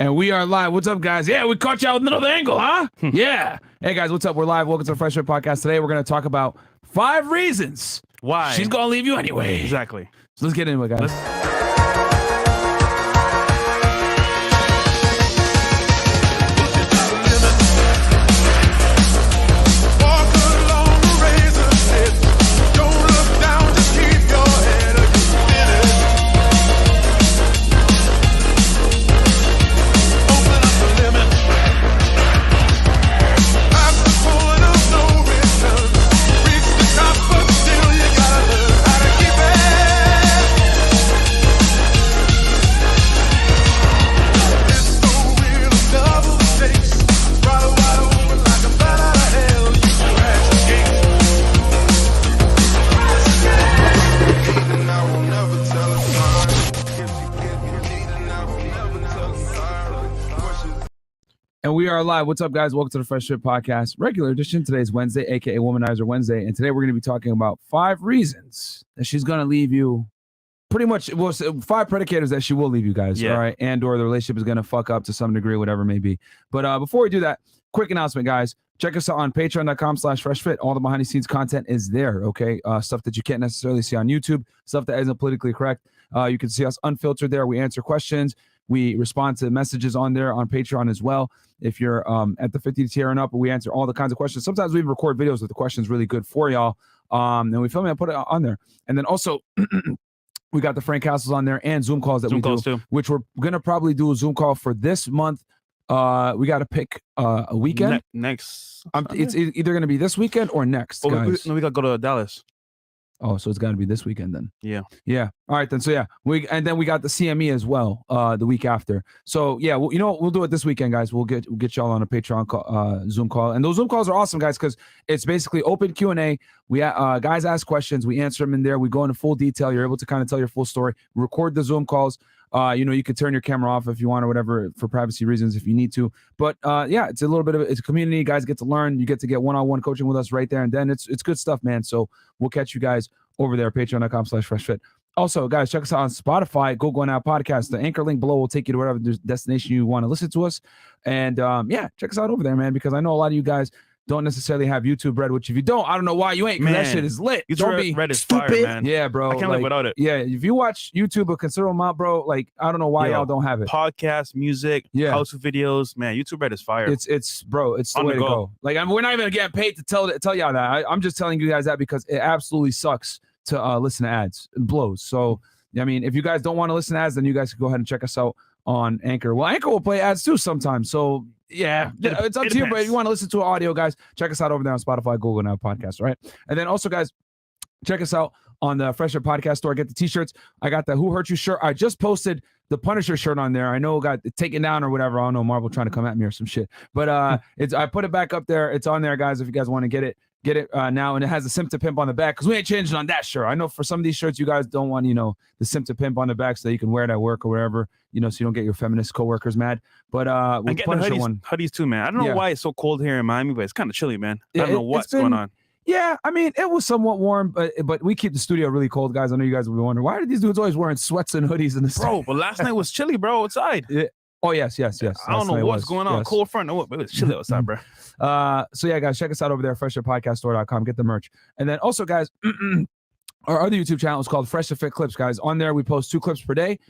And we are live. What's up, guys? Yeah, we caught you out with another angle, huh? Yeah. Hey, guys, what's up? We're live. Welcome to the FreshandFit Podcast. Today, we're going to talk about 5 reasons why she's going to leave you anyway. Exactly. So let's get into it, guys. And we are live. What's up, guys? Welcome to the FreshandFit Podcast, regular edition. Today's Wednesday, aka Womanizer Wednesday. And today we're going to be talking about 5 reasons that she's going to leave you. Pretty much, well, 5 predicators that she will leave you guys. Yeah. All right. And or the relationship is going to fuck up to some degree, whatever it may be. But before we do that, quick announcement, guys. Check us out on patreon.com/freshfit. All the behind the scenes content is there. Okay. Stuff that you can't necessarily see on YouTube, stuff that isn't politically correct. You can see us unfiltered there. We answer questions. We respond to messages on there on Patreon as well. If you're at the 50 tier and up, we answer all the kinds of questions. Sometimes we record videos with the questions really good for y'all. And we film it and put it on there. And then also, we got the Frank Castles on there and Zoom calls that we do, too. Which we're going to probably do a Zoom call for this month. We got to pick a weekend. Next. It's either going to be this weekend or next, guys. We got to go to Dallas. Oh, so it's got to be this weekend then. Yeah. Yeah. All right then. So yeah, and then we got the CME as well the week after. So yeah, well, you know what? We'll do it this weekend, guys. We'll get y'all on a Patreon call, Zoom call, and those Zoom calls are awesome, guys, because it's basically open Q&A. We guys ask questions, we answer them in there. We go into full detail. You're able to kind of tell your full story. Record the Zoom calls. You can turn your camera off if you want or whatever for privacy reasons if you need to. But yeah, it's a little bit of it's a community. You guys get to learn. You get to get one-on-one coaching with us right there, and then it's good stuff, man. So we'll catch you guys over there, patreon.com/freshfit. Also, guys, check us out on Spotify, Google, and Apple Podcasts. The anchor link below will take you to whatever destination you want to listen to us. And yeah, check us out over there, man, because I know a lot of you guys don't necessarily have YouTube Red, which if you don't, I don't know why you ain't, because that shit is lit. YouTube Red is stupid. Fire, man. Yeah, bro. I can't live without it. Yeah, if you watch YouTube a considerable amount, bro, like, I don't know why y'all don't have it. Podcasts, music, house videos, man, YouTube Red is fire. It's bro, it's the way to go. Like, we're not even getting paid to tell y'all that. I'm just telling you guys that because it absolutely sucks to listen to ads. It blows. So, I mean, if you guys don't want to listen to ads, then you guys can go ahead and check us out on Anchor. Well, Anchor will play ads too sometimes. So, yeah, it's up to you. But if you want to listen to audio, guys, check us out over there on Spotify, Google, and Apple Podcasts, right? And then also, guys, check us out on the FreshandFit Podcast store. Get the t-shirts. I got the Who Hurt You shirt. I just posted the Punisher shirt on there. I know it got taken down or whatever. I don't know, Marvel trying to come at me or some shit. But I put it back up there. It's on there, guys, if you guys want to get it now. And it has a Simp to Pimp on the back because we ain't changing on that shirt. I know for some of these shirts, you guys don't want, the Simp to Pimp on the back so that you can wear it at work or wherever, so you don't get your feminist coworkers mad. But we'll punish hoodies too, man. I don't know why it's so cold here in Miami, but it's kind of chilly, man. I don't know what's going on. Yeah, I mean, it was somewhat warm, but we keep the studio really cold, guys. I know you guys will be wondering, why are these dudes always wearing sweats and hoodies in the studio? Bro, but last night was chilly, bro, outside. Yeah. Oh, yes. I don't know what's going on. Yes. Cold front. No, but it was chilly outside, bro. So, yeah, guys, check us out over there, FreshandFitPodcastStore.com. Get the merch. And then also, guys, our other YouTube channel is called FreshandFit Clips, guys. On there, we post 2 clips per day.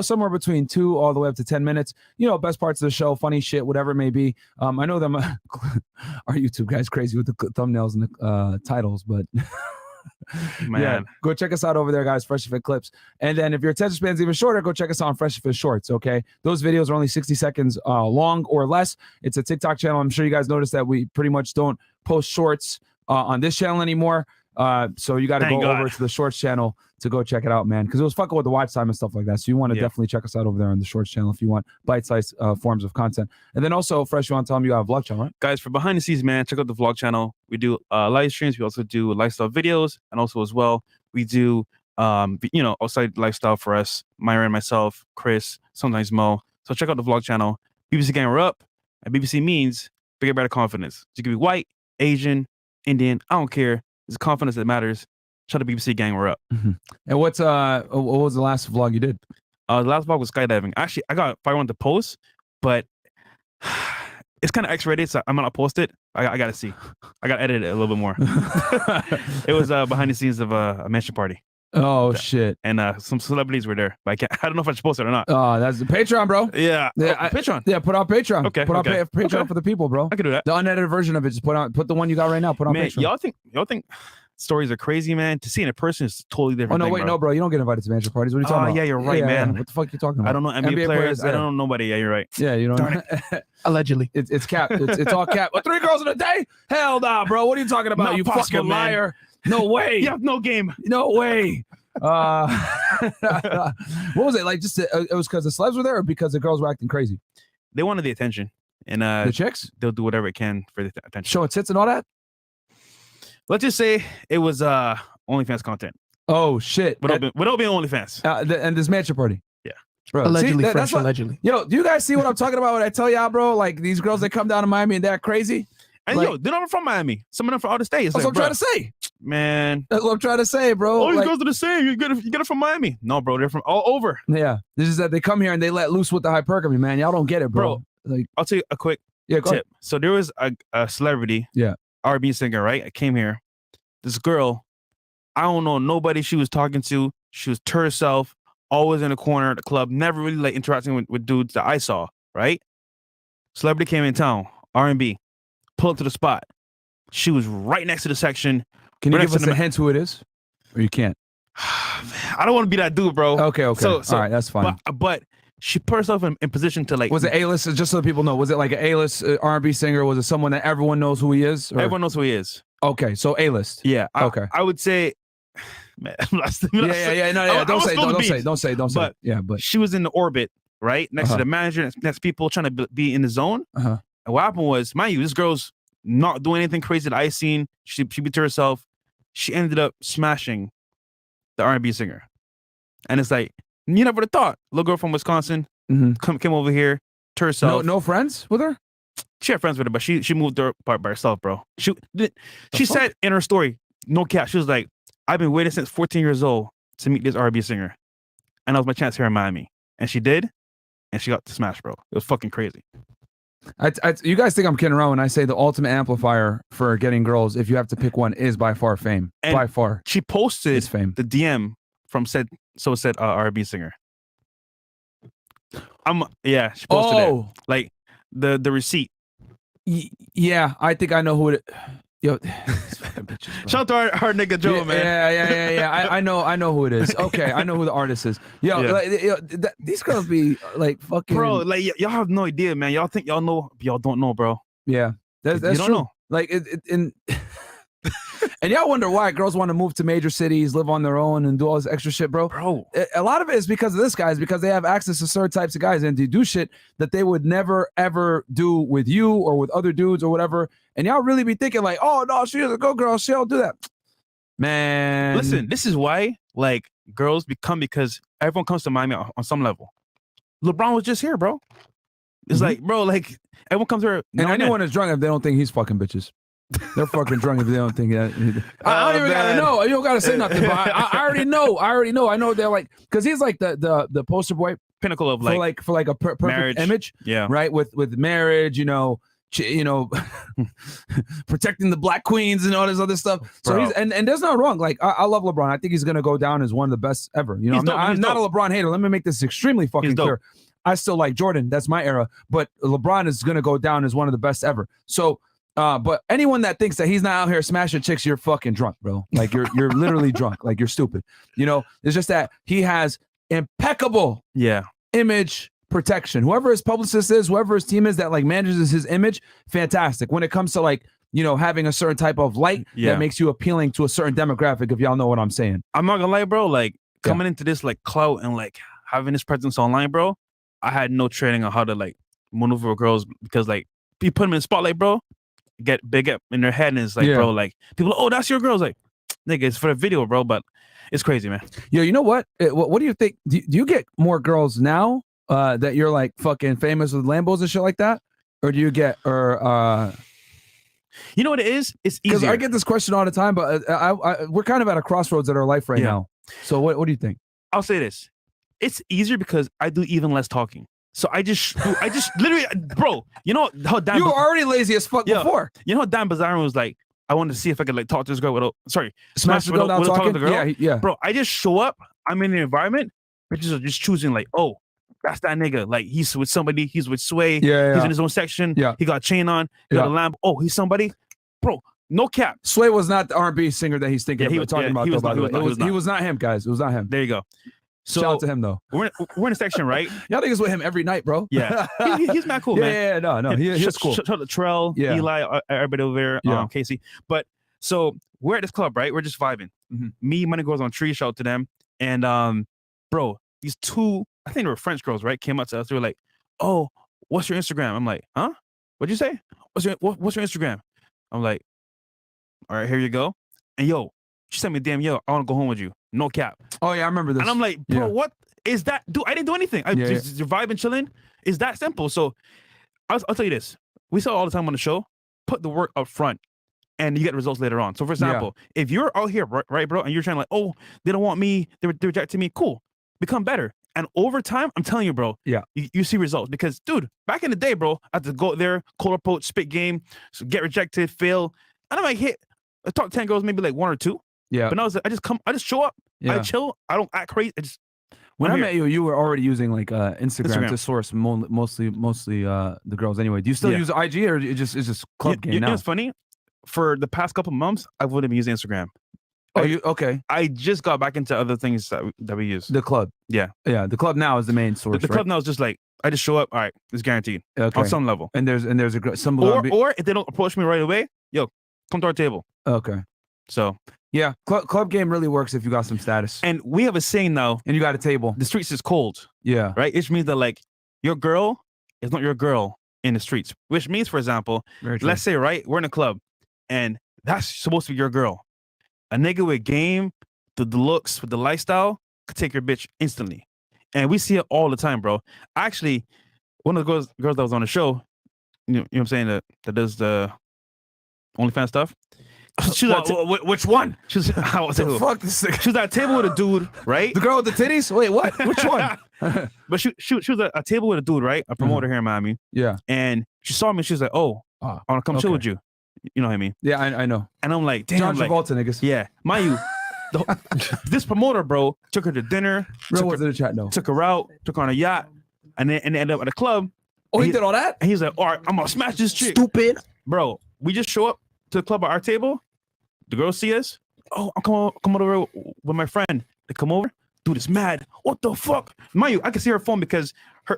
Somewhere between 2 all the way up to 10 minutes. Best parts of the show, funny shit, whatever it may be. I know them. Our YouTube guys crazy with the thumbnails and the titles, but... Man. Yeah, go check us out over there, guys. FreshandFit Clips. And then if your attention span's even shorter, go check us out on FreshandFit Shorts. Okay, those videos are only 60 seconds long or less. It's a TikTok channel. I'm sure you guys noticed that we pretty much don't post shorts on this channel anymore. So you got to go over to the Shorts channel to go check it out, man, because it was fucking with the watch time and stuff like that. So you want to definitely check us out over there on the Shorts channel if you want bite-sized forms of content. And then also, Fresh, you want to tell them you got a vlog channel, right? Guys, for behind the scenes, man, check out the vlog channel. We do live streams. We also do lifestyle videos, and also as well, we do outside lifestyle for us, Myron, myself, Chris, sometimes Mo. So check out the vlog channel. BBC Gang, we're up, and BBC means bigger, better confidence. You can be white, Asian, Indian, I don't care. It's confidence that matters. Shout out to BBC Gang, we're up. And what was the last vlog you did? The last vlog was skydiving. Actually, I got fire on the post, but it's kind of X-rated, so I'm gonna post it. I gotta see. I gotta edit it a little bit more. It was behind the scenes of a mansion party. Oh shit! And some celebrities were there, but I don't know if I should post it or not. Oh, that's the Patreon, bro. Yeah, Patreon. Yeah, put on Patreon. Okay, put on Patreon for the people, bro. I can do that. The unedited version of it. Just put the one you got right now. Put on Man, Patreon. y'all think stories are crazy, man? To see in a person is totally different. Oh no, thing, no, bro. You don't get invited to mansion parties. What are you talking about? Yeah, you're right, man. Yeah. What the fuck are you talking about? I don't know NBA players. I don't know nobody. Yeah, you're right. Yeah, you know. Darn Allegedly, it's cap. It's all cap. 3 girls in a day? Hell nah, bro. What are you talking about? Not you possible, fucking man. liar. No way. You have no game. No way. What was it like? Just it was because the celebs were there, or because the girls were acting crazy? They wanted the attention, and the chicks, they'll do whatever it can for the attention. Showing tits and all that. Let's just say it was OnlyFans content. Oh shit! Without being OnlyFans. And this mansion party. Yeah, bro. Allegedly, see, Fresh. Allegedly. Yo, do you guys see what I'm talking about when I tell y'all, bro? Like these girls that come down to Miami and they're crazy. And like, they're not from Miami. Some of them from out of state. That's what I'm trying to say. Man. That's what I'm trying to say, bro. All these girls are the same. You get it from Miami. No, bro. They're from all over. Yeah. This is that they come here and they let loose with the hypergamy, man. Y'all don't get it, bro. Like, I'll tell you a quick tip. Ahead. So there was a celebrity, R&B singer, right? I came here. This girl, I don't know nobody she was talking to. She was to herself, always in the corner at the club, never really like interacting with dudes that I saw, right? Celebrity came in town, R&B, pull up to the spot. She was right next to the section. Can you give us a hint who it is? Or you can't? I don't want to be that dude, bro. Okay. So, all right, that's fine. But she put herself in position to like. Was it A-list? Just so people know, was it like an A-list R&B singer? Was it someone that everyone knows who he is? Or? Everyone knows who he is. Okay, so A-list. Yeah. Okay. I would say. Man, Don't say. But she was in the orbit, right, next to the manager, next people trying to be in the zone. And what happened was, mind you, this girl's not doing anything crazy that I seen. She be to herself. She ended up smashing the R&B singer, and it's like you never would have thought. Little girl from Wisconsin came over here to herself. No friends with her. She had friends with her, but she moved her by herself, bro. She said in her story, no cap, she was like, I've been waiting since 14 years old to meet this R&B singer, and that was my chance here in Miami, and she did, and she got to smash, bro. It was fucking crazy. You guys think I'm kidding around when I say the ultimate amplifier for getting girls, if you have to pick one, is by far fame. And by far. She posted fame. The DM from said R&B singer. She posted it. Like the receipt. Yeah, I think I know who it is. Yo, shout out to our nigga Joe, man. Yeah. I know who it is. Okay, I know who the artist is. These girls be like fucking. Bro, like y'all have no idea, man. Y'all think y'all know, but y'all don't know, bro. Yeah, that's you don't true. know. Like and y'all wonder why girls want to move to major cities, live on their own, and do all this extra shit, bro. A lot of it is because of this, guys, because they have access to certain types of guys and they do shit that they would never ever do with you or with other dudes or whatever. And y'all really be thinking like, oh no, she is a good girl, she'll do that. Man, listen, this is why like girls become, because everyone comes to Miami on some level. LeBron was just here, bro. It's like, bro, like everyone comes here. And anyone is drunk if they don't think he's fucking bitches. They're fucking drunk if they don't think that. I don't even gotta know. You don't gotta say nothing. But I already know. I know they're like, because he's like the poster boy, pinnacle of for like a perfect marriage image. Yeah. Right. With marriage, protecting the black queens and all this other stuff. So he's and there's no wrong. Like I love LeBron. I think he's gonna go down as one of the best ever. You know, I'm not a LeBron hater. Let me make this extremely fucking clear. I still like Jordan. That's my era. But LeBron is gonna go down as one of the best ever. So. But anyone that thinks that he's not out here smashing chicks, you're fucking drunk, bro. Like you're literally drunk. Like you're stupid. You know, it's just that he has impeccable image protection. Whoever his publicist is, whoever his team is that like manages his image, fantastic. When it comes to like, having a certain type of light that makes you appealing to a certain demographic, if y'all know what I'm saying. I'm not gonna lie, bro. Like coming into this like clout and like having this presence online, bro, I had no training on how to like maneuver girls because like you put them in the spotlight, bro. Get big up in their head and it's like, bro, like people, oh, that's your girl. It's like, nigga, it's for the video, bro, but it's crazy, man. Yo, you know what? What do you think? Do you get more girls now that you're like fucking famous with Lambos and shit like that? Or do you get, you know what it is? It's easier. Because I get this question all the time, but we're kind of at a crossroads in our life right now. So what do you think? I'll say this. It's easier because I do even less talking. So I just literally, bro. You know how Dan? You were already lazy as fuck before. You know how Dan Bazarian was like, I wanted to see if I could like talk to this girl without, smash the girl without talking to the girl. Yeah. Bro, I just show up. I'm in the environment. Bitches are just choosing like, oh, that's that nigga. Like he's with somebody. He's with Sway. He's in his own section. Yeah. He got a chain on. He got a lamp. Oh, he's somebody. Bro, no cap. Sway was not the R&B singer that he's thinking about talking about. He was not him, guys. It was not him. There you go. So, shout out to him though. We're in a section, right? Y'all niggas with him every night, bro. Yeah, he's not cool, man. No, he's cool. Shout out to Trell, Eli, everybody over there, Casey. But so we're at this club, right? We're just vibing. Mm-hmm. Me, Money Girls on Tree, shout out to them. And bro, these two, I think they were French girls, right? Came up to us. They were like, "Oh, what's your Instagram?" I'm like, "Huh? What'd you say? What's your Instagram?" I'm like, "All right, here you go." And yo, she sent me a DM, yo, I want to go home with you. No cap. Oh yeah, I remember this. And I'm like, bro, what is that? Dude, I didn't do anything. Just vibing, chilling. Is that simple? So I'll tell you this. We say all the time on the show, put the work up front and you get results later on. So for example, if you're out here, right, bro, and you're trying to like, oh, they don't want me, they rejected me, cool. Become better. And over time, I'm telling you, bro, you see results. Because, dude, back in the day, bro, I had to go there, cold approach, spit game, so get rejected, fail. And I'm like, I talk to 10 girls, maybe like 1 or 2. Yeah. But now I just show up. I chill. I don't act crazy. When I met you, you were already using like Instagram to source mostly the girls anyway. Do you still use IG or it's just club game now? You know what's funny? For the past couple months, I've only been using Instagram. Okay. I just got back into other things that we use. The club. Yeah. Yeah. The club now is the main source. The club now is just like, I just show up. All right, it's guaranteed. Okay. On some level. And there's some or if they don't approach me right away, yo, come to our table. Okay. So yeah, club game really works if you got some status. And we have a saying now. And you got a table. The streets is cold. Yeah. Right? Which means that like your girl is not your girl in the streets. Which means, for example, let's say, right, we're in a club and that's supposed to be your girl. A nigga with game, the looks, with the lifestyle, could take your bitch instantly. And we see it all the time, bro. Actually, one of the girls that was on the show, you know what I'm saying, that does the OnlyFans stuff. She was which one? She was fuck this thing. She was at a table with a dude, right? The girl with the titties? Wait, what? Which one? But she was at a table with a dude, right? A promoter here in Miami. Yeah. And she saw me. She was like, "Oh, I want to come chill with you." You know what I mean? Yeah, I know. And I'm like, damn, John Travolta, niggas. Yeah, mind you, this promoter, bro, took her to dinner. Real was in the chat, no. Took her out, took her on a yacht, and then ended up at a club. Oh, he did all that? And he's like, all right, I'm gonna smash this chick. Stupid. Bro, we just show up to the club at our table. The girls see us. Oh, I'm coming over with my friend. They come over. Dude is mad. What the fuck? Mind you, I can see her phone because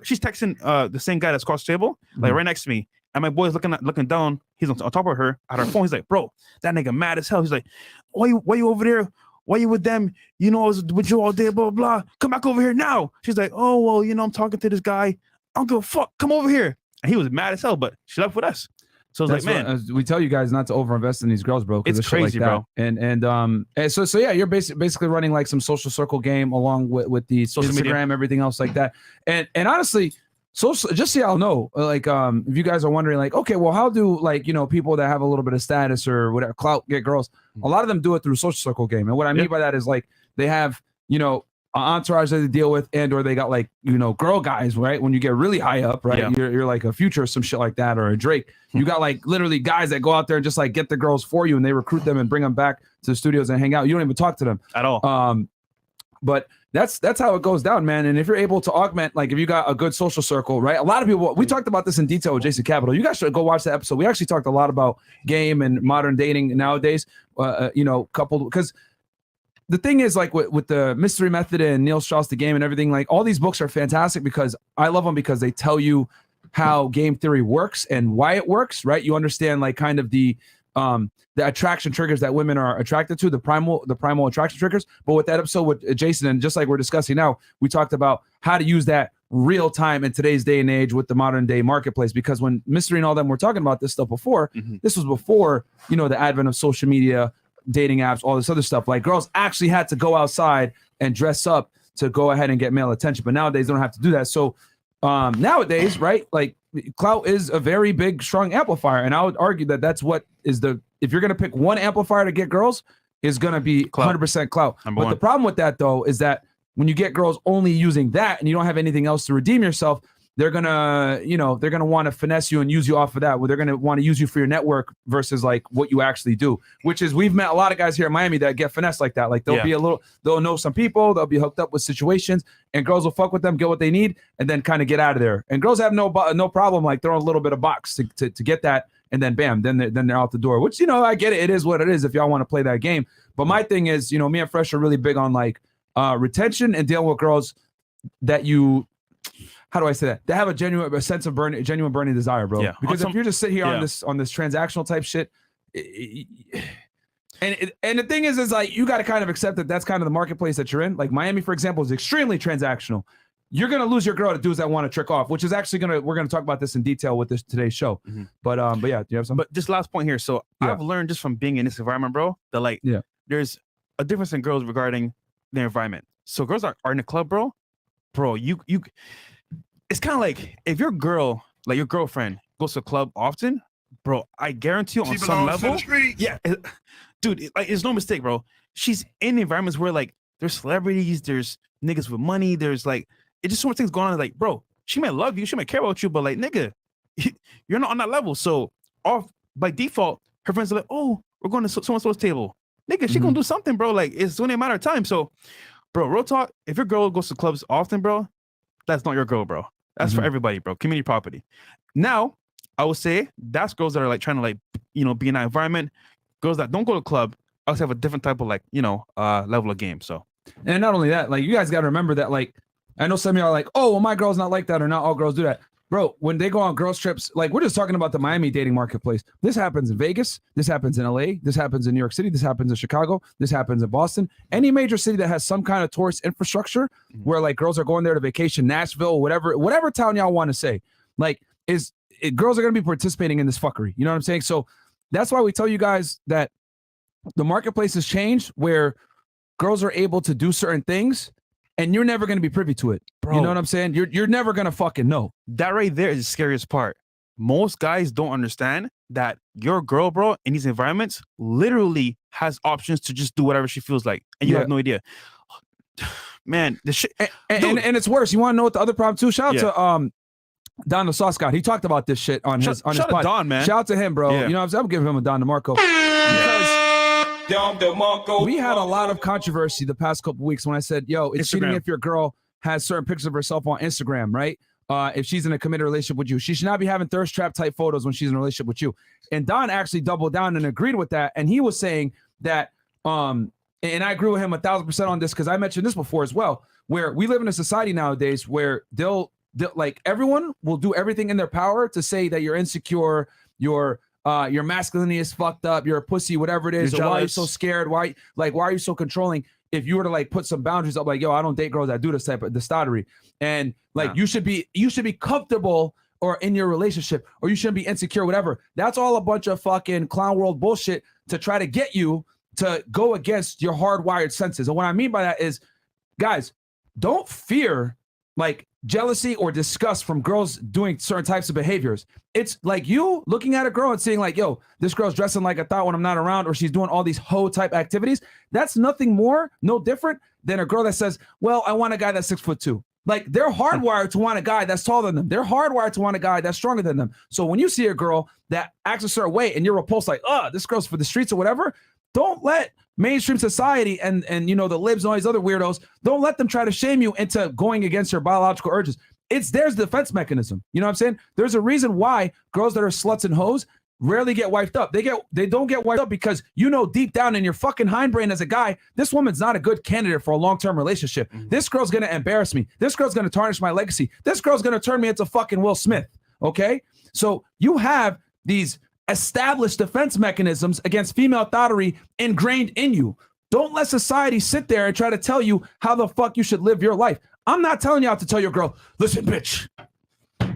she's texting the same guy that's across the table, like right next to me. And my boy's looking down. He's on top of her at her phone. He's like, bro, that nigga mad as hell. He's like, why you over there? Why you with them? You know, I was with you all day, blah, blah, blah. Come back over here now. She's like, oh, well, you know, I'm talking to this guy. I don't give a fuck. Come over here. And he was mad as hell, but she left with us. So I was like, man, we tell you guys not to overinvest in these girls, bro. It's crazy, like bro. And so yeah, you're basically running like some social circle game along with the social Instagram, media. Everything else like that. And honestly, social, just so y'all know, like if you guys are wondering, like, okay, well, how do like people that have a little bit of status or whatever clout get girls? A lot of them do it through social circle game. And what I mean by that is like they have an entourage that they deal with, and or they got like girl guys, right? When you get really high up, right? Yeah. You're like a Future or some shit like that, or a Drake. You got like literally guys that go out there and just like get the girls for you, and they recruit them and bring them back to the studios and hang out. You don't even talk to them at all. But that's how it goes down, man. And if you're able to augment, like if you got a good social circle, right? A lot of people, we talked about this in detail with Jason Capital. You guys should go watch that episode. We actually talked a lot about game and modern dating nowadays. Coupled because the thing is, like with the Mystery Method and Neil Strauss, The Game, and everything, like all these books are fantastic because I love them because they tell you how game theory works and why it works, right? You understand like kind of the attraction triggers that women are attracted to, the primal attraction triggers. But with that episode with Jason, and just like we're discussing now, we talked about how to use that real time in today's day and age with the modern day marketplace. Because when Mystery and all them were talking about this stuff before, this was before the advent of social media, dating apps, all this other stuff. Like girls actually had to go outside and dress up to go ahead and get male attention, but nowadays they don't have to do that. So nowadays, right, like clout is a very big, strong amplifier, and I would argue that that's what is if you're going to pick one amplifier to get girls, is going to be 100% clout. But the problem with that though is that when you get girls only using that and you don't have anything else to redeem yourself, they're gonna want to finesse you and use you off of that. Where they're gonna want to use you for your network versus like what you actually do. Which is, we've met a lot of guys here in Miami that get finessed like that. Like they'll know some people, they'll be hooked up with situations, and girls will fuck with them, get what they need, and then kind of get out of there. And girls have no problem like throwing a little bit of box to get that, and then bam, then they're out the door. Which, I get it. It is what it is if y'all want to play that game. But my thing is, me and Fresh are really big on like retention and dealing with girls that how do I say that? They have a genuine sense of genuine burning desire, bro. Yeah. Because if you're just sitting here on this transactional type shit, and the thing is like, you got to kind of accept that that's kind of the marketplace that you're in. Like Miami, for example, is extremely transactional. You're gonna lose your girl to dudes that want to trick off, which is actually we're gonna talk about this in detail with today's show. Mm-hmm. But yeah, do you have something? But just last point here. So I've learned just from being in this environment, bro, that like there's a difference in girls regarding their environment. So girls are in the club, bro, you it's kind of like if your girl, like your girlfriend, goes to a club often, bro, I guarantee you on some level, dude, it's no mistake, bro. She's in environments where like there's celebrities, there's niggas with money, there's like it's just so much things going on. Like, bro, she might love you, she might care about you, but like, nigga, you're not on that level. So off by default, her friends are like, oh, we're going to so and so's table, nigga. She gonna do something, bro. Like it's only a matter of time. So, bro, real talk. If your girl goes to clubs often, bro, that's not your girl, bro. That's for everybody, bro. Community property. Now, I would say that's girls that are like trying to like, be in that environment. Girls that don't go to club also have a different type of like, level of game. So, and not only that, like you guys got to remember that, like, I know some of y'all are like, oh, well, my girl's not like that, or not all girls do that. Bro, when they go on girls trips, like we're just talking about the Miami dating marketplace. This happens in Vegas. This happens in LA. This happens in New York City. This happens in Chicago. This happens in Boston. Any major city that has some kind of tourist infrastructure where like girls are going there to vacation, Nashville, whatever town y'all want to say, like girls are going to be participating in this fuckery. You know what I'm saying? So that's why we tell you guys that the marketplace has changed where girls are able to do certain things and you're never going to be privy to it. Bro, you know what I'm saying? You're never going to fucking know. That right there is the scariest part. Most guys don't understand that your girl, bro, in these environments literally has options to just do whatever she feels like. And you have no idea. Man, the shit. And it's worse. You want to know what the other problem too? Shout out to Don the Sauce God. He talked about this shit on his shout pod. Don, man. Shout out to him, bro. You know what I'm saying? I'm giving him a Don DeMarco. Because we had a lot of controversy the past couple weeks when I said, yo, it's cheating if your girl has certain pictures of herself on Instagram, right? If she's in a committed relationship with you. She should not be having thirst trap type photos when she's in a relationship with you. And Don actually doubled down and agreed with that. And he was saying that, and I agree with him 1,000% on this because I mentioned this before as well, where we live in a society nowadays where they'll like everyone will do everything in their power to say that you're insecure, your masculinity is fucked up, you're a pussy, whatever it is, or why are you so scared? Why are you so controlling? If you were to like put some boundaries up, like, yo, I don't date girls that do this type of the stottery. And like you should be comfortable or in your relationship, or you shouldn't be insecure, whatever. That's all a bunch of fucking clown world bullshit to try to get you to go against your hardwired senses. And what I mean by that is, guys, don't fear like jealousy or disgust from girls doing certain types of behaviors. It's like you looking at a girl and saying like, yo, this girl's dressing like a thought when I'm not around, or she's doing all these hoe type activities. That's nothing more, no different than a girl that says, well, I want a guy that's 6'2". Like they're hardwired to want a guy that's taller than them. They're hardwired to want a guy that's stronger than them. So when you see a girl that acts a certain way and you're repulsed, like, this girl's for the streets or whatever, don't let mainstream society and the libs and all these other weirdos, don't let them try to shame you into going against your biological urges. There's the defense mechanism. You know what I'm saying? There's a reason why girls that are sluts and hoes rarely get wiped up. They don't get wiped up because deep down in your fucking hindbrain as a guy, this woman's not a good candidate for a long-term relationship. Mm-hmm. This girl's gonna embarrass me. This girl's gonna tarnish my legacy. This girl's gonna turn me into fucking Will Smith. Okay? So you have these established defense mechanisms against female thottery ingrained in you. Don't let society sit there and try to tell you how the fuck you should live your life. I'm not telling you how to tell your girl, listen, bitch,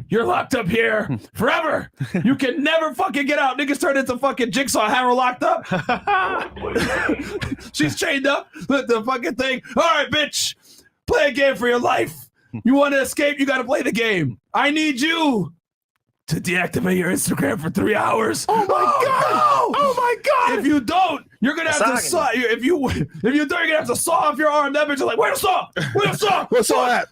you're locked up here forever. You can never fucking get out. Niggas turned into fucking Jigsaw, have her locked up. She's chained up with the fucking thing. All right, bitch, play a game for your life. You want to escape, you got to play the game. I need you to deactivate your Instagram for 3 hours. Oh my God! No! Oh my God! If you don't, you're gonna have to saw. If you don't, you're gonna have to saw off your arm. That bitch is like, where's the saw? Where's the saw? What's all that?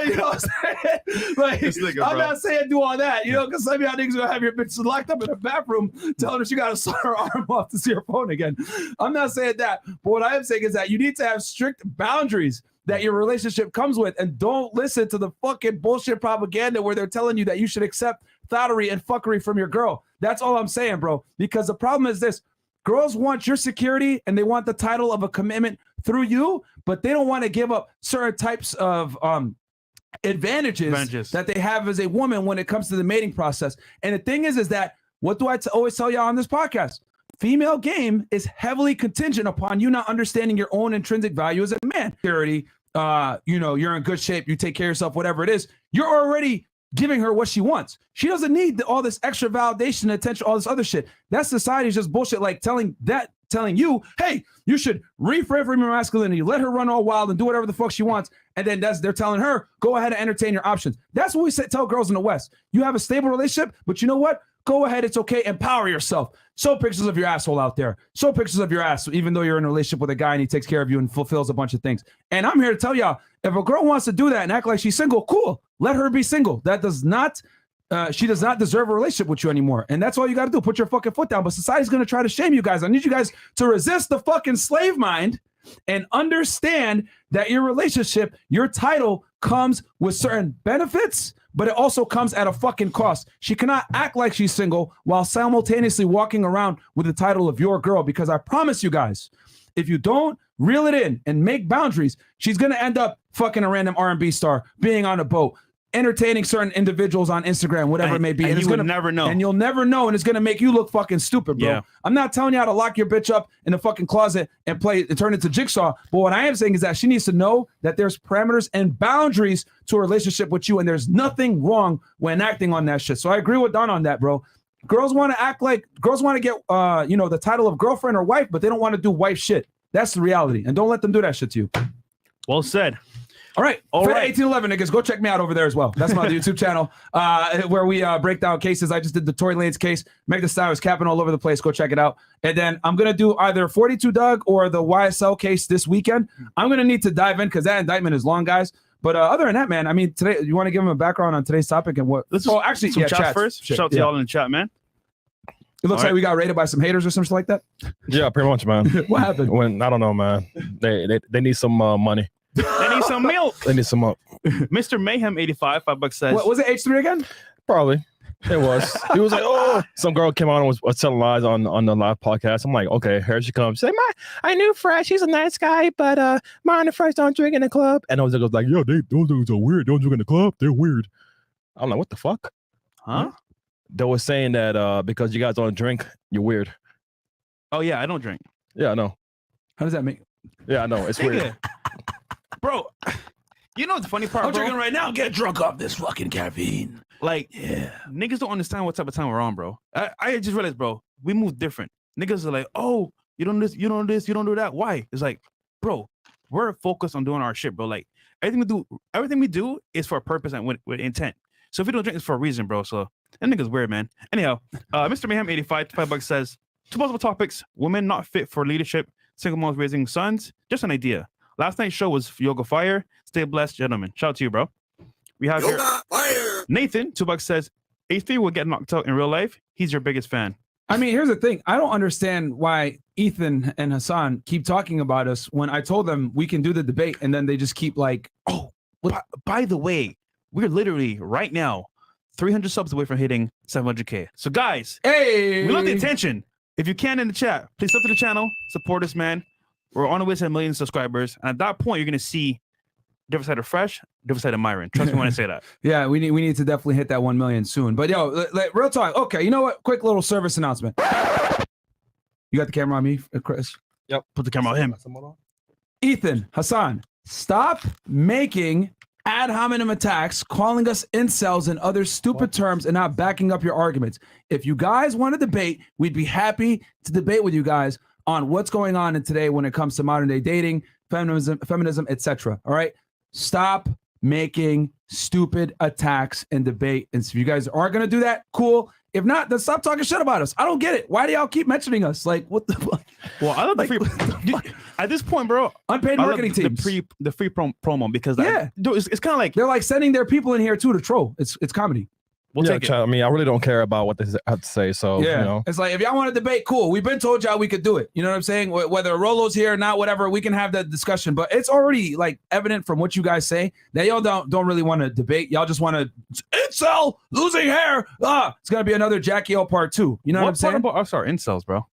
You know what I'm saying? Like, I'm not saying do all that, you know, because some of y'all niggas gonna have your bitch locked up in a bathroom telling her she gotta saw her arm off to see her phone again. I'm not saying that, but what I am saying is that you need to have strict boundaries that your relationship comes with, and don't listen to the fucking bullshit propaganda where they're telling you that you should accept thottery and fuckery from your girl. That's all I'm saying, bro. Because the problem is this: girls want your security and they want the title of a commitment through you, but they don't want to give up certain types of advantages that they have as a woman when it comes to the mating process. And the thing is that what do I always tell y'all on this podcast? Female game is heavily contingent upon you not understanding your own intrinsic value as a man. Security, you know, you're in good shape, you take care of yourself, whatever it is, you're already giving her what she wants. She doesn't need all this extra validation, attention, all this other shit. That society is just bullshit, like telling you, hey, you should refrain from your masculinity, let her run all wild and do whatever the fuck she wants. And then they're telling her, go ahead and entertain your options. That's what we tell girls in the West. You have a stable relationship, but you know what? Go ahead, it's okay, empower yourself. Show pictures of your asshole out there. Show pictures of your ass, even though you're in a relationship with a guy and he takes care of you and fulfills a bunch of things. And I'm here to tell y'all, if a girl wants to do that and act like she's single, cool. Let her be single. That does not, she does not deserve a relationship with you anymore. And that's all you got to do. Put your fucking foot down. But society's going to try to shame you guys. I need you guys to resist the fucking slave mind and understand that your relationship, your title comes with certain benefits, but it also comes at a fucking cost. She cannot act like she's single while simultaneously walking around with the title of your girl, because I promise you guys, if you don't reel it in and make boundaries, she's going to end up fucking a random R&B star, being on a boat, entertaining certain individuals on Instagram, whatever it may be. And you will never know. And you'll never know, and it's going to make you look fucking stupid, bro. Yeah. I'm not telling you how to lock your bitch up in the fucking closet and turn into Jigsaw, but what I am saying is that she needs to know that there's parameters and boundaries to a relationship with you, and there's nothing wrong when acting on that shit. So I agree with Don on that, bro. Girls want to get, the title of girlfriend or wife, but they don't want to do wife shit. That's the reality, and don't let them do that shit to you. Well said. All right. 1811 niggas, go check me out over there as well. That's my YouTube channel where we break down cases. I just did the Tory Lanez case. Meg Thee Stallion was capping all over the place. Go check it out. And then I'm going to do either 42 Doug or the YSL case this weekend. I'm going to need to dive in because that indictment is long, guys. But other than that, man, I mean, today, you want to give them a background on today's topic and what? Actually, chat first. Shout out to y'all in the chat, man. It looks like we got raided by some haters or something like that. Yeah, pretty much, man. What happened? I don't know, man. They need some money. They need some milk. They need some milk. Mr. Mayhem 85 $5 says. What was it? H3 again? Probably. It was. He was like, oh, some girl came on and was telling lies on the live podcast. I'm like, okay, here she comes. She's like, I knew Fresh. He's a nice guy, but Myron and Fresh don't drink in the club. And I was like, yo, those dudes are weird. Don't drink in the club. They're weird. I'm like, what the fuck? Huh? They were saying that because you guys don't drink, you're weird. Oh yeah, I don't drink. Yeah, I know. How does that make? Yeah, I know. It's weird. Bro, you know the funny part, I'm drinking right now. Get drunk off this fucking caffeine. Like, niggas don't understand what type of time we're on, bro. I just realized, bro, we move different. Niggas are like, oh, you don't do this, you don't do this, you don't do that. Why? It's like, bro, we're focused on doing our shit, bro. Like, everything we do is for a purpose and with intent. So if you don't drink, it's for a reason, bro. So that nigga's weird, man. Anyhow, Mr. Mayhem 85 $5 says, 2 possible topics: women not fit for leadership, single moms raising sons. Just an idea. Last night's show was Yoga Fire. Stay blessed, gentlemen. Shout out to you, bro. We have here Nathan $2 says, H3 will get knocked out in real life. He's your biggest fan. I mean, here's the thing. I don't understand why Ethan and Hasan keep talking about us when I told them we can do the debate, and then they just keep like, oh, by the way, we're literally right now 300 subs away from hitting 700K. So guys, hey, we love the attention. If you can in the chat, please sub to the channel, support us, man. We're on the way to 1 million subscribers, and at that point, you're gonna see different side of Fresh, different side of Myron. Trust me when I say that. Yeah, we need to definitely hit that 1 million soon. But yo, real talk. Okay, you know what? Quick little service announcement. You got the camera on me, Chris? Yep. Put the camera on him. Ethan, Hasan, stop making ad hominem attacks, calling us incels and other stupid terms, and not backing up your arguments. If you guys want to debate, we'd be happy to debate with you guys on what's going on in today when it comes to modern day dating, feminism, etc. All right, stop making stupid attacks and debate. And so if you guys aren't going to do that, cool. If not, then stop talking shit about us. I don't get it. Why do y'all keep mentioning us? Like, what the fuck? Well, I love the free. At this point, bro, unpaid marketing teams. The free promo because it's kind of like they're like sending their people in here too to troll. It's comedy. We'll take it. I mean, I really don't care about what they have to say. So, yeah, you know. It's like, if y'all want to debate, cool. We've been told y'all we could do it. You know what I'm saying? Whether Rolo's here or not, whatever, we can have that discussion. But it's already like evident from what you guys say that y'all don't really want to debate. Y'all just want to incel, losing hair. It's going to be another Jackie O part 2. You know what I'm saying? About us are incels, bro.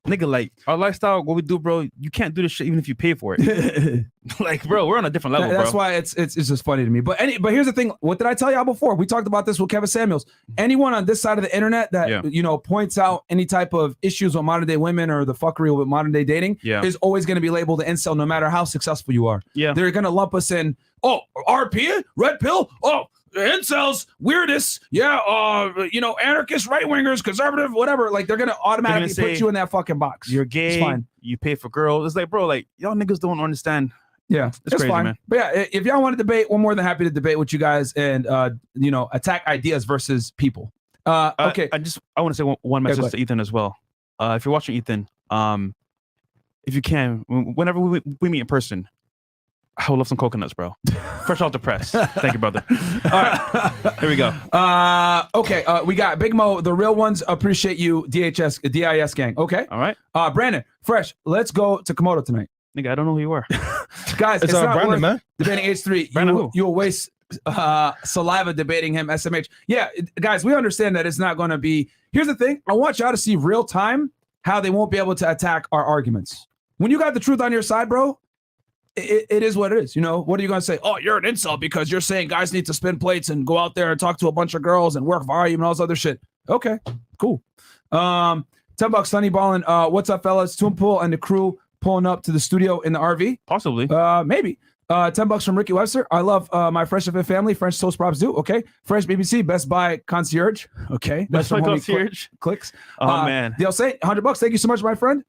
Nigga, like, our lifestyle, what we do, bro, you can't do this shit even if you pay for it. Like, bro, we're on a different level, That's bro. why it's just funny to me. But here's the thing. What did I tell y'all before? We talked about this with Kevin Samuels. Anyone on this side of the internet that, you know, points out any type of issues with modern day women or the fuckery with modern day dating is always going to be labeled an incel no matter how successful you are. Yeah. They're going to lump us in, RP, red pill, incels, weirdest, you know, anarchist, right wingers, conservative, whatever. Like, they're gonna automatically put you in that fucking box. You're gay. It's fine. You pay for girls. It's like, bro, like, y'all niggas don't understand. Yeah, it's crazy, fine, man. But yeah, if y'all want to debate, we're more than happy to debate with you guys and you know, attack ideas versus people. Okay, I want to say one message to Ethan as well. If you're watching Ethan, if you can, whenever we meet in person, I would love some coconuts, bro. Fresh off the press. Thank you, brother. All right, here we go. Okay, we got Big Mo, the real ones. Appreciate you, DIS gang. Okay. All right. Brandon, Fresh, let's go to Komodo tonight. Nigga, I don't know who you are. Guys, it's not Brandon, man. Debating H3. You'll waste saliva debating him, SMH. Yeah, guys, we understand that it's not going to be. Here's the thing. I want y'all to see real time how they won't be able to attack our arguments. When you got the truth on your side, bro, it is what it is. You know, what are you going to say? Oh, you're an insult because you're saying guys need to spin plates and go out there and talk to a bunch of girls and work volume and all this other shit. Okay, cool. $10 Sunny Ballin. What's up, fellas? Toompool and the crew pulling up to the studio in the RV. Possibly. Maybe. $10 from Ricky Webster. I love my FreshandFit family. French toast props do. Okay. Fresh BBC. Best Buy concierge. Okay. Best Buy concierge. Clicks. Oh, man. They'll say $100. Thank you so much, my friend.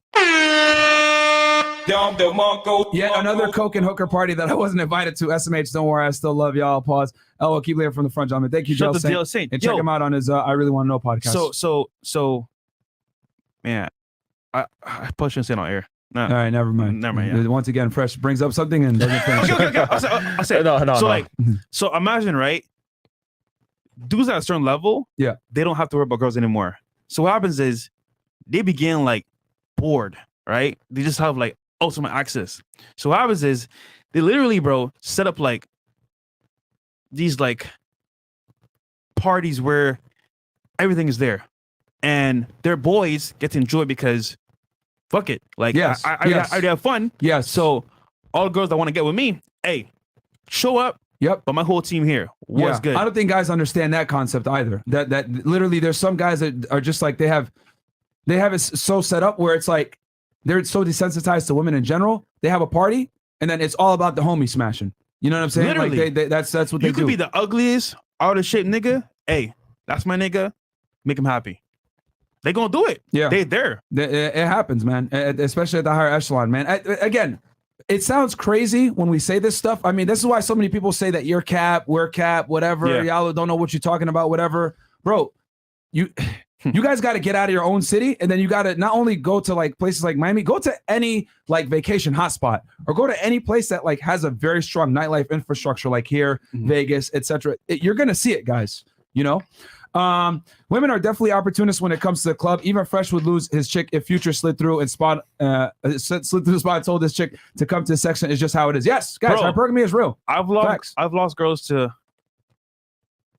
Yet another coke and hooker party that I wasn't invited to. SMH, don't worry, I still love y'all. Pause. LO, keep living from the front, gentlemen. Thank you, Joe Saint. And check him out on his I Really Want to Know podcast. So, man, I probably shouldn't say it on air. No. All right, never mind. Yeah. Once again, Fresh brings up something and doesn't finish. Okay. I'll say it. So imagine, right? Dudes at a certain level, they don't have to worry about girls anymore. So what happens is they begin like bored, right? They just have like ultimate access. So what happens is they literally, bro, set up like these like parties where everything is there, and their boys get to enjoy because fuck it, like I have fun. Yeah. So all the girls that want to get with me, hey, show up. Yep. But my whole team here was good. I don't think guys understand that concept either. That literally there's some guys that are just like they have it so set up where it's like they're so desensitized to women in general. They have a party and then it's all about the homie smashing. You know what I'm saying? Literally. Like that's what they do. You could be the ugliest, out of shape nigga. Hey, that's my nigga. Make him happy. They gonna do it. Yeah, they there. It happens, man. Especially at the higher echelon, man. Again, it sounds crazy when we say this stuff. I mean, this is why so many people say that you're cap, we're cap, whatever. Yeah. Y'all don't know what you're talking about, whatever. Bro, you guys got to get out of your own city, and then you got to not only go to like places like Miami, go to any like vacation hotspot, or go to any place that like has a very strong nightlife infrastructure, like here, Vegas, etc. You're gonna see it, guys. You know. Women are definitely opportunists when it comes to the club. Even Fresh would lose his chick if Future slid through the spot and told this chick to come to the section. It's just how it is. Yes, guys, hypergamy is real. I've lost girls to.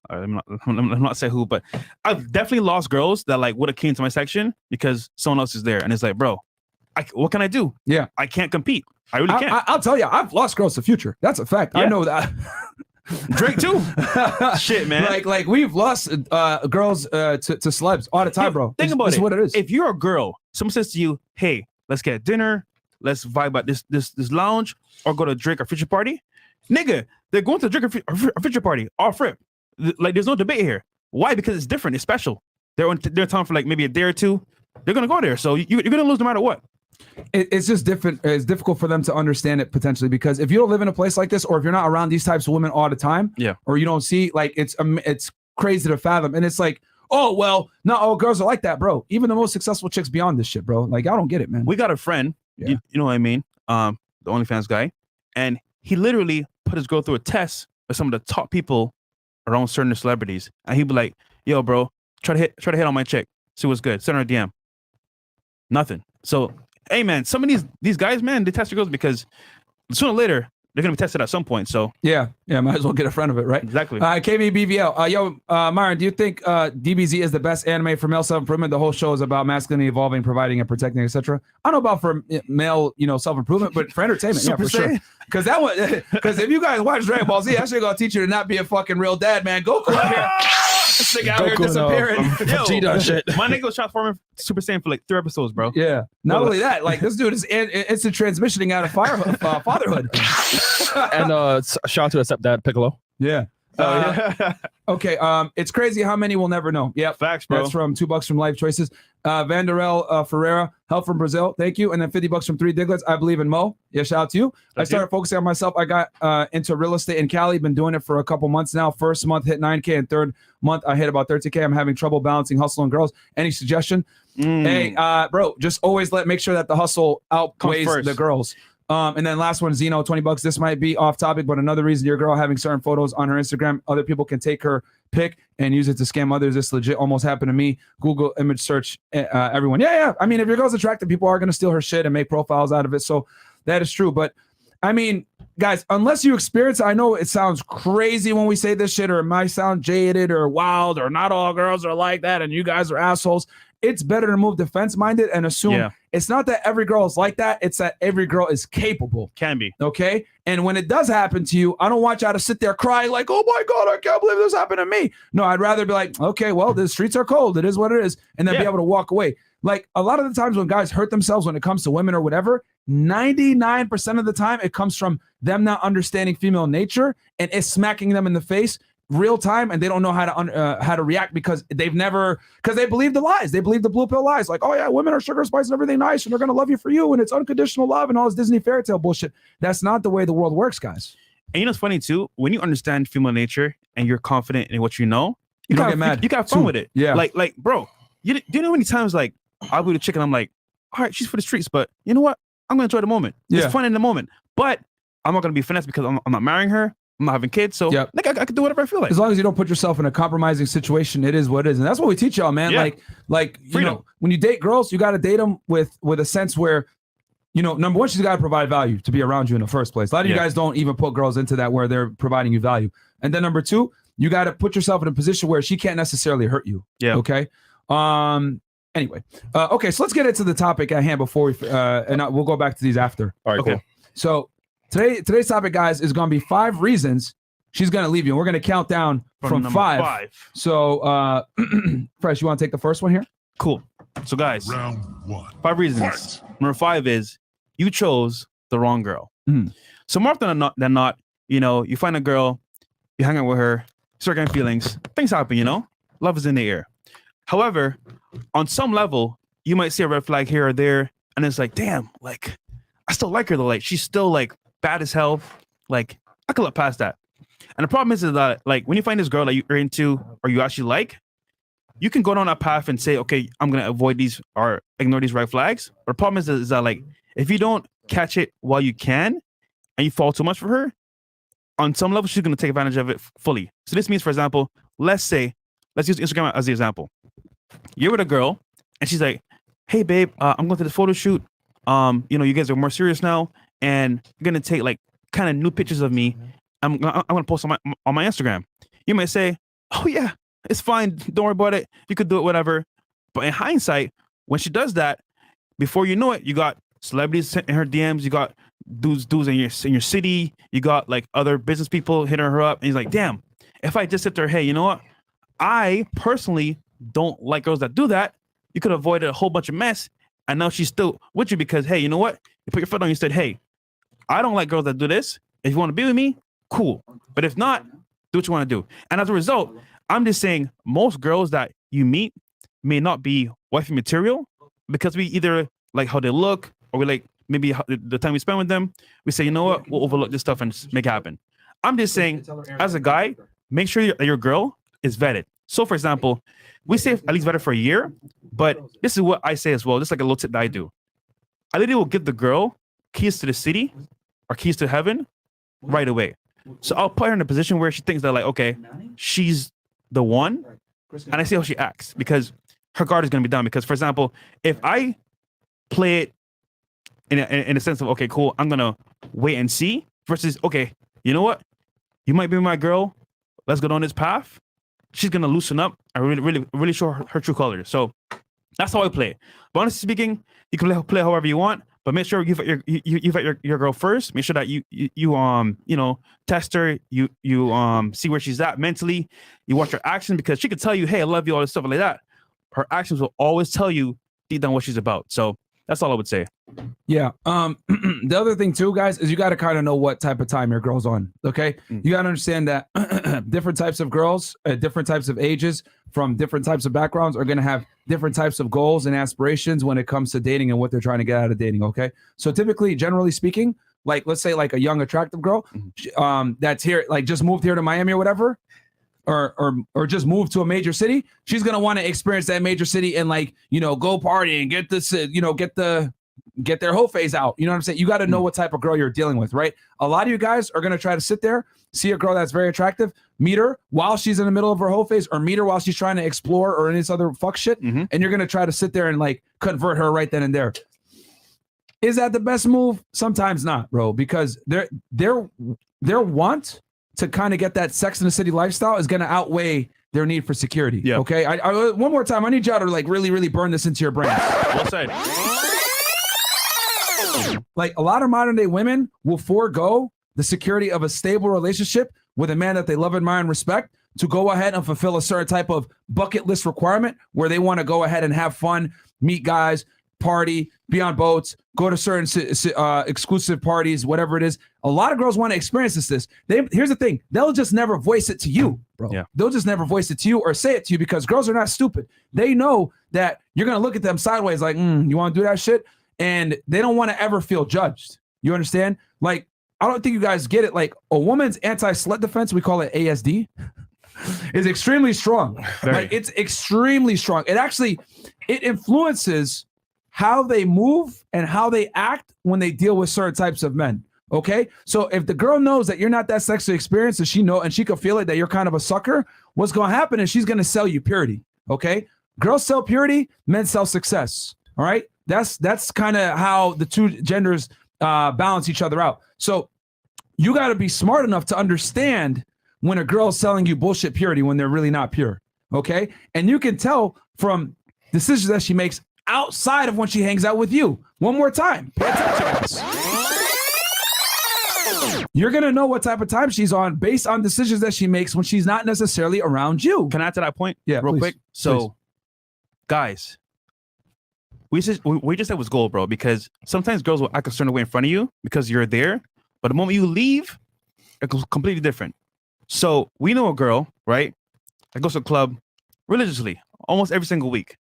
I'm not say who, but I've definitely lost girls that like would have came to my section because someone else is there, and it's like, bro, what can I do? Yeah, I can't compete. I really can't. I'll tell you, I've lost girls to Future. That's a fact. Yeah. I know that. Drake too. Shit, man. Like we've lost girls to celebs all the time, bro. Think about it. What it is. If you're a girl, someone says to you, "Hey, let's get dinner. Let's vibe at this lounge, or go to Drake or Future party." Nigga, they're going to Drake or Future party off rip. Like there's no debate here. Why? Because it's different. It's special. They're on their time for like maybe a day or two. They're gonna go there. So you're gonna lose no matter what. It's just different. It's difficult for them to understand it potentially because if you don't live in a place like this, or if you're not around these types of women all the time, or you don't see, like, it's crazy to fathom. And it's like, oh, well, not all girls are like that, bro. Even the most successful chicks beyond this shit, bro. Like, I don't get it, man. We got a friend, you know what I mean? The OnlyFans guy, and he literally put his girl through a test with some of the top people around certain celebrities, and he'd be like, "Yo, bro, try to hit on my chick. See what's good. Send her a DM." Nothing. So, hey, man, some of these guys, man, they test your girls because sooner or later they're gonna be tested at some point. So yeah, might as well get a friend of it, right? Exactly. KBBVL. Yo, Myron, do you think DBZ is the best anime for male self-improvement? The whole show is about masculinity evolving, providing, and protecting, etc. I don't know about for male, self-improvement, but for entertainment, yeah, for sure. Because that one, because if you guys watch Dragon Ball Z, actually gonna teach you to not be a fucking real dad, man. Goku out here. This nigga out here disappearing. Vegeta shit. My nigga was transforming Super Saiyan for like 3 episodes, bro. Yeah. Not only that, like this dude is instant transitioning out of fatherhood. And shout out to accept that Piccolo. Yeah. Okay. It's crazy how many we'll never know. Yeah. Facts, bro. That's from $2 from Life Choices. Vanderel Ferreira, help from Brazil. Thank you. And then $50 from 3 Diglets. I believe in Mo. Yeah. Shout out to you. I started focusing on myself. I got into real estate in Cali. Been doing it for a couple months now. First month hit 9K, and third month I hit about 13K. I'm having trouble balancing hustle and girls. Any suggestion? Hey, bro, just always make sure that the hustle outweighs the girls. And then last one, Zeno, $20. This might be off topic, but another reason your girl having certain photos on her Instagram, other people can take her pic and use it to scam others. This legit almost happened to me. Google image search, everyone. Yeah. I mean, if your girl's attractive, people are going to steal her shit and make profiles out of it. So that is true. But I mean, guys, unless you experience, I know it sounds crazy when we say this shit, or it might sound jaded or wild, or not all girls are like that and you guys are assholes. It's better to move defense-minded and assume it's not that every girl is like that. It's that every girl is capable. Can be. Okay? And when it does happen to you, I don't want y'all to sit there crying like, oh my God, I can't believe this happened to me. No, I'd rather be like, okay, well, the streets are cold. It is what it is. And then be able to walk away. Like a lot of the times when guys hurt themselves when it comes to women or whatever, 99% of the time it comes from them not understanding female nature, and it's smacking them in the face real time, and they don't know how to react because they believe the lies. They believe the blue pill lies. Like, oh yeah, women are sugar spice and everything nice, and they're gonna love you for you, and it's unconditional love and all this Disney fairy tale bullshit. That's not the way the world works, guys. And you know what's funny too? When you understand female nature and you're confident in what you know, you don't get mad. You got fun with it. Yeah. Like, bro, do you know how many times like I'll be with a chick and I'm like, all right, she's for the streets, but you know what? I'm gonna enjoy the moment. It's fun in the moment, but I'm not gonna be finessed because I'm not marrying her. I'm not having kids, so like I can do whatever I feel like. As long as you don't put yourself in a compromising situation, it is what it is, and that's what we teach y'all, man. Like you know, when you date girls, you got to date them with a sense where, number one, she's got to provide value to be around you in the first place. A lot of you guys don't even put girls into that where they're providing you value, and then number two, you got to put yourself in a position where she can't necessarily hurt you. Yeah. Okay. Anyway. Okay. So let's get into the topic at hand before we we'll go back to these after. All right. Okay. Cool. So. Today's topic, guys, is going to be 5 reasons she's going to leave you. And we're going to count down from 5. So, Fresh, you want to take the first one here? Cool. So, guys, Round 1. 5 reasons. Number 5 is you chose the wrong girl. So more often than not, you find a girl, you hang out with her, start getting feelings. Things happen, Love is in the air. However, on some level, you might see a red flag here or there, and it's like, damn, like, I still like her though. Like, she's still like bad as hell. Like, I could look past that. And the problem is that like when you find this girl that you're into or you actually like, you can go down that path and say, okay, I'm gonna avoid these or ignore these red flags. But the problem is that like if you don't catch it while you can and you fall too much for her, on some level she's gonna take advantage of it fully. So this means, for example, let's use Instagram as the example. You're with a girl and she's like, hey babe, I'm going to this photo shoot. You guys are more serious now, and you're gonna take like kind of new pictures of me. I'm gonna post on my Instagram. You might say, "Oh yeah, it's fine. Don't worry about it. You could do it, whatever." But in hindsight, when she does that, before you know it, you got celebrities in her DMs. You got dudes in your city. You got like other business people hitting her up, and he's like, "Damn, if I just sit there, hey, you know what? I personally don't like girls that do that. You could avoid a whole bunch of mess." And now she's still with you because, hey, you know what? You put your foot on, you said, hey, I don't like girls that do this. If you want to be with me, cool. But if not, do what you want to do. And as a result, I'm just saying most girls that you meet may not be wifey material because we either like how they look, or we like maybe the time we spend with them, we say, you know what, we'll overlook this stuff and just make it happen. I'm just saying, as a guy, make sure your girl is vetted. So, for example, we say at least vetted for a year, but this is what I say as well. This is like a little tip that I do. I literally will give the girl keys to the city or keys to heaven right away. So I'll put her in a position where she thinks that, like, okay, she's the one, and I see how she acts, because her guard is going to be down. Because, for example, if I play it in a sense of, okay, cool, I'm going to wait and see, versus, okay, you know what? You might be my girl. Let's go down this path. She's going to loosen up and really show her true colors. So that's how I play. But honestly speaking, you can play however you want, but make sure you vet your girl first. Make sure that you test her, you see where she's at mentally. You watch her actions, because she could tell you, hey, I love you, all this stuff like that. Her actions will always tell you deep down what she's about. So that's all I would say. Yeah. The other thing too, guys, is you got to kind of know what type of time your girl's on. Okay. You got to understand that different types of girls at different types of ages from different types of backgrounds are going to have different types of goals and aspirations when it comes to dating and what they're trying to get out of dating. Okay. So typically, generally speaking, like, let's say like a young, attractive girl, that's here, like just moved here to Miami or whatever, or just move to a major city, she's going to want to experience that major city and, like, go party and get this, get their whole phase out. You know what I'm saying? You got to know what type of girl you're dealing with, right? A lot of you guys are going to try to sit there, see a girl that's very attractive, meet her while she's in the middle of her whole phase, or meet her while she's trying to explore or any this other fuck shit. And you're going to try to sit there and like convert her right then and there. Is that the best move? Sometimes not, bro, because their want to kind of get that Sex in the City lifestyle is going to outweigh their need for security. Yeah. Okay. I one more time, I need y'all to like really burn this into your brain. Well said. Like, a lot of modern day women will forego the security of a stable relationship with a man that they love, admire, and respect to go ahead and fulfill a certain type of bucket list requirement where they want to go ahead and have fun, meet guys, party, be on boats, go to certain exclusive parties, whatever it is. A lot of girls want to experience this. Here's the thing. They'll just never voice it to you, bro. Yeah. They'll just never voice it to you or say it to you, because girls are not stupid. They know that you're going to look at them sideways like, you want to do that shit? And they don't want to ever feel judged. You understand? Like, I don't think you guys get it. Like, a woman's anti-slut defense, we call it ASD, is extremely strong. Like, it's extremely strong. It influences how they move and how they act when they deal with certain types of men. Okay. So if the girl knows that you're not that sexually experienced, and she could feel it that you're kind of a sucker, what's going to happen is she's going to sell you purity. Okay. Girls sell purity, men sell success. All right. That's kind of how the two genders balance each other out. So you got to be smart enough to understand when a girl is selling you bullshit purity when they're really not pure. Okay. And you can tell from decisions that she makes outside of when she hangs out with you. One more time. Pay attention. You're going to know what type of time she's on based on decisions that she makes when she's not necessarily around you. Can I add to that point? Yeah, real please. Quick. So, guys, we just said was gold, bro, because sometimes girls will act a certain way in front of you because you're there, but the moment you leave, it goes completely different. So we know a girl, right, that goes to a club religiously almost every single week.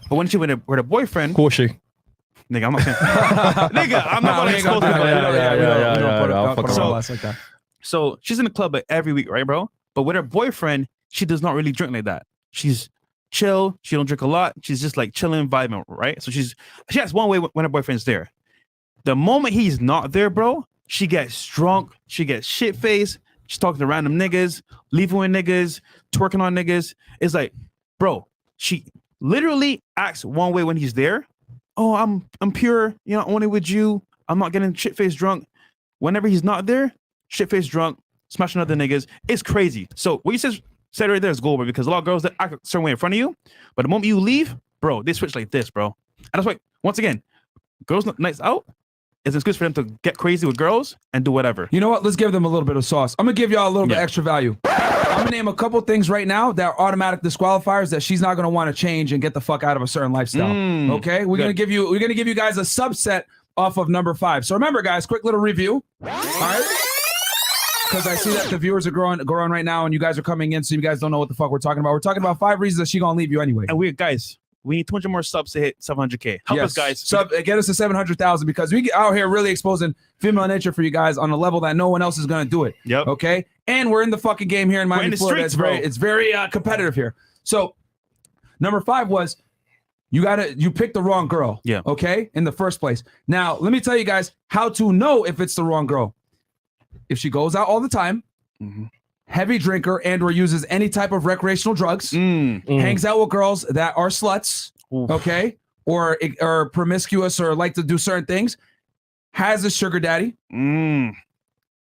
But when she with a boyfriend, who is she? Nigga, I'm not saying. Nigga, I'm not going to expose her. So she's in the club every week, right, bro? But with her boyfriend, she does not really drink like that. She's chill. She don't drink a lot. She's just like chilling, vibing, right? So she has one way when her boyfriend's there. The moment he's not there, bro, she gets drunk. She gets shit faced. She's talking to random niggas, leaving with niggas, twerking on niggas. It's like, bro, she literally acts one way when he's there. Oh, I'm pure, only with you. I'm not getting shit faced drunk. Whenever he's not there, shit faced drunk, smashing other niggas. It's crazy. So what you said right there is gold, bro, because a lot of girls that act a certain way in front of you, but the moment you leave, bro, they switch like this, bro. And that's why, once again, girls' nights out is an excuse for them to get crazy with girls and do whatever. You know what? Let's give them a little bit of sauce. I'm gonna give y'all a little bit extra value. I'm gonna name a couple things right now that are automatic disqualifiers that she's not gonna want to change and get the fuck out of a certain lifestyle. Okay, we're gonna give you guys a subset off of number 5. So remember, guys, quick little review. All right. Because I see that the viewers are growing right now, and you guys are coming in, so you guys don't know what the fuck we're talking about. We're talking about 5 reasons that she gonna leave you anyway. And we guys, We need 200 more subs to hit 700K. Help us, guys. Get us to 700,000 because we get out here really exposing female nature for you guys on a level that no one else is going to do it. Yep. Okay. And we're in the fucking game here in Miami, Florida. Streets, it's very competitive here. So number 5 was you picked the wrong girl. Yeah. Okay. In the first place. Now, let me tell you guys how to know if it's the wrong girl. If she goes out all the time, heavy drinker and or uses any type of recreational drugs, hangs out with girls that are sluts, okay, or promiscuous or like to do certain things, has a sugar daddy.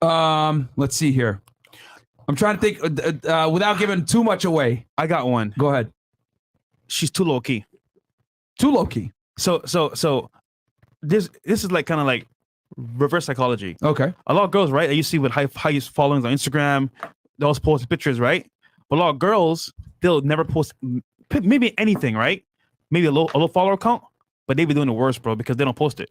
Let's see here. I'm trying to think without giving too much away. I got one. Go ahead. She's too low key. Too low key. So this is like kind of like reverse psychology. Okay. A lot of girls, right? That you see with highest followings on Instagram, they always post pictures, right? But a lot of girls, they'll never post maybe anything, right? Maybe a low follower count, but they be doing the worst, bro, because they don't post it.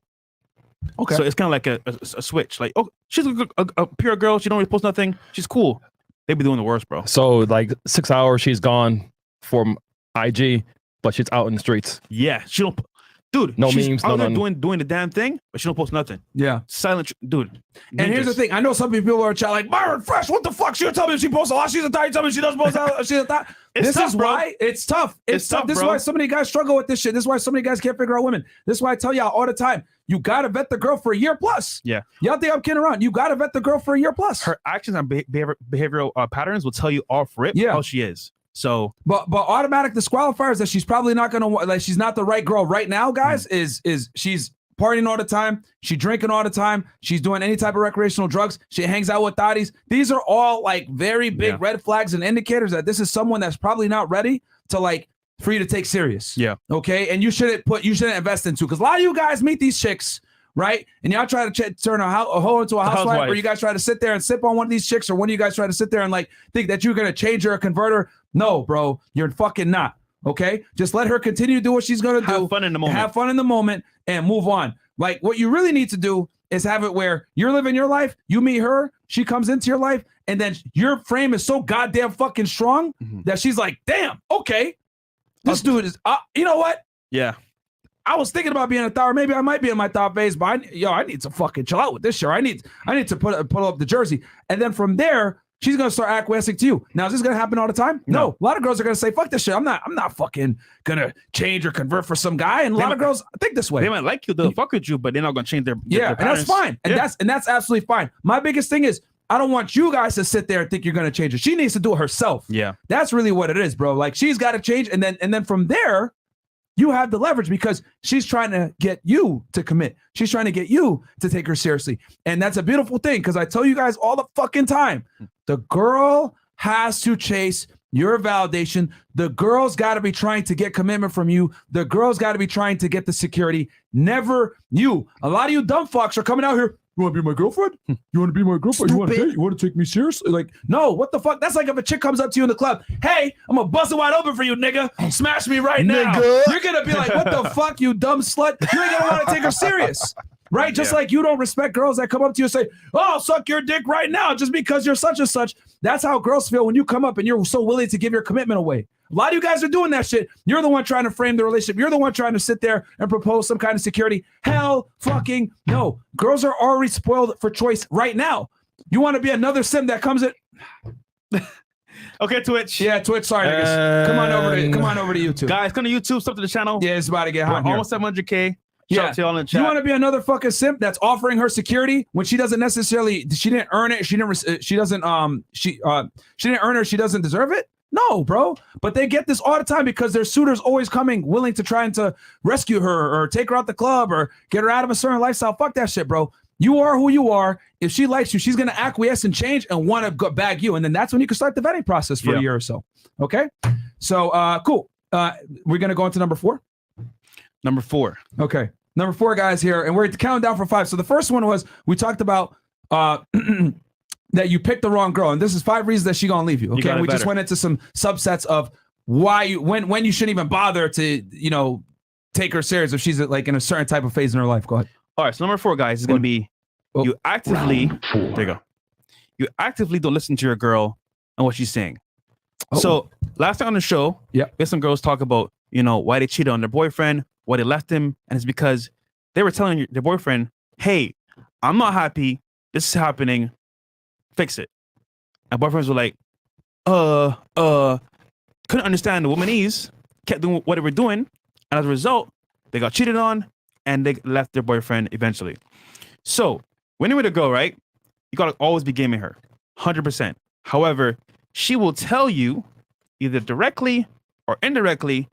Okay. So it's kind of like a switch. Like, oh, she's a pure girl. She don't really post nothing. She's cool. They be doing the worst, bro. So like 6 hours, she's gone from IG, but she's out in the streets. Yeah, she don't. Dude, no she's memes, out no there nothing. doing the damn thing, but she don't post nothing. Yeah. Silent, dude. And here's the thing. I know some people are chat like, Myron, Fresh, what the fuck? She'll tell me she posts a lot. She's a thot. You tell me she doesn't post a lot. She's a thot. This tough, is bro. why it's tough. It's tough. This bro. is why so many guys struggle with this shit. This is why so many guys can't figure out women. This is why I tell y'all all the time, you got to vet the girl for a year plus. Yeah. Y'all think I'm kidding around. You got to vet the girl for a year plus. Her actions and behavioral patterns will tell you off rip how she is. So, but automatic disqualifiers that she's probably not gonna like. She's not the right girl right now, guys. Is she's partying all the time? She's drinking all the time. She's doing any type of recreational drugs. She hangs out with thotties. These are all like very big red flags and indicators that this is someone that's probably not ready to like for you to take serious. Yeah. Okay. And you shouldn't invest into because a lot of you guys meet these chicks. Right, and y'all try to turn a hoe into a housewife, or you guys try to sit there and sip on one of these chicks, or one of you guys try to sit there and like think that you're gonna change her or convert her. No, bro, you're fucking not. Okay, just let her continue to do what she's gonna do. Have fun in the moment. Have fun in the moment and move on. Like what you really need to do is have it where you're living your life, you meet her, she comes into your life, and then your frame is so goddamn fucking strong that she's like, damn, okay, this dude is, you know what? Yeah. I was thinking about being a thot, or maybe I might be in my thot phase, but I need to fucking chill out with this shit. I need to put up the jersey. And then from there, she's gonna start acquiescing to you. Now, is this gonna happen all the time? No. A lot of girls are gonna say, fuck this shit. I'm not fucking gonna change or convert for some guy. And a lot of girls think this way. They might like you, they'll fuck with you, but they're not gonna change their and that's fine. And that's absolutely fine. My biggest thing is I don't want you guys to sit there and think you're gonna change her. She needs to do it herself. Yeah. That's really what it is, bro. Like she's gotta change, and then from there, you have the leverage because she's trying to get you to commit. She's trying to get you to take her seriously. And that's a beautiful thing because I tell you guys all the fucking time, the girl has to chase your validation. The girl's got to be trying to get commitment from you. The girl's got to be trying to get the security. Never you. A lot of you dumb fucks are coming out here. You want to be my girlfriend? You want to be my girlfriend? You want to date? You want to take me seriously? Like, no, what the fuck? That's like if a chick comes up to you in the club. Hey, I'm going to bust it wide open for you, nigga. Smash me right now. You're going to be like, what the fuck, you dumb slut? You ain't going to want to take her serious. Right? Just like you don't respect girls that come up to you and say, oh, I'll suck your dick right now just because you're such and such. That's how girls feel when you come up and you're so willing to give your commitment away. A lot of you guys are doing that shit. You're the one trying to frame the relationship. You're the one trying to sit there and propose some kind of security. Hell fucking no. Girls are already spoiled for choice right now. You want to be another sim that comes in. Okay, Twitch. Yeah, Twitch. Sorry, niggas. Come on over to YouTube. Guys, come to YouTube, sub to the channel. Yeah, it's about to get hot. Almost 700K. Shout out to y'all in the chat. You want to be another fucking simp that's offering her security when she doesn't necessarily, she didn't earn it. She didn't earn it. She doesn't deserve it. No, bro. But they get this all the time because their suitors always coming willing to try and to rescue her or take her out the club or get her out of a certain lifestyle. Fuck that shit, bro. You are who you are. If she likes you, she's going to acquiesce and change and want to bag you. And then that's when you can start the vetting process for a year or so. Okay. So, cool. We're going to go into number 4. Number 4. Okay. Number 4, guys, here. And we're counting down from 5. So the first one was we talked about that you picked the wrong girl. And this is 5 reasons that she going to leave you. Okay. And we just went into some subsets of why you, when you shouldn't even bother to, take her serious if she's like in a certain type of phase in her life. Go ahead. All right. So number 4, guys, is going to be you actively, there you go. You actively don't listen to your girl and what she's saying. So last time on the show, we had some girls talk about, why they cheated on their boyfriend, why they left him. And it's because they were telling their boyfriend, hey, I'm not happy. This is happening. Fix it. And boyfriends were like, couldn't understand the womanese, kept doing what they were doing. And as a result, they got cheated on and they left their boyfriend eventually. So when you're with a girl, right, you got to always be gaming her 100%. However, she will tell you either directly or indirectly,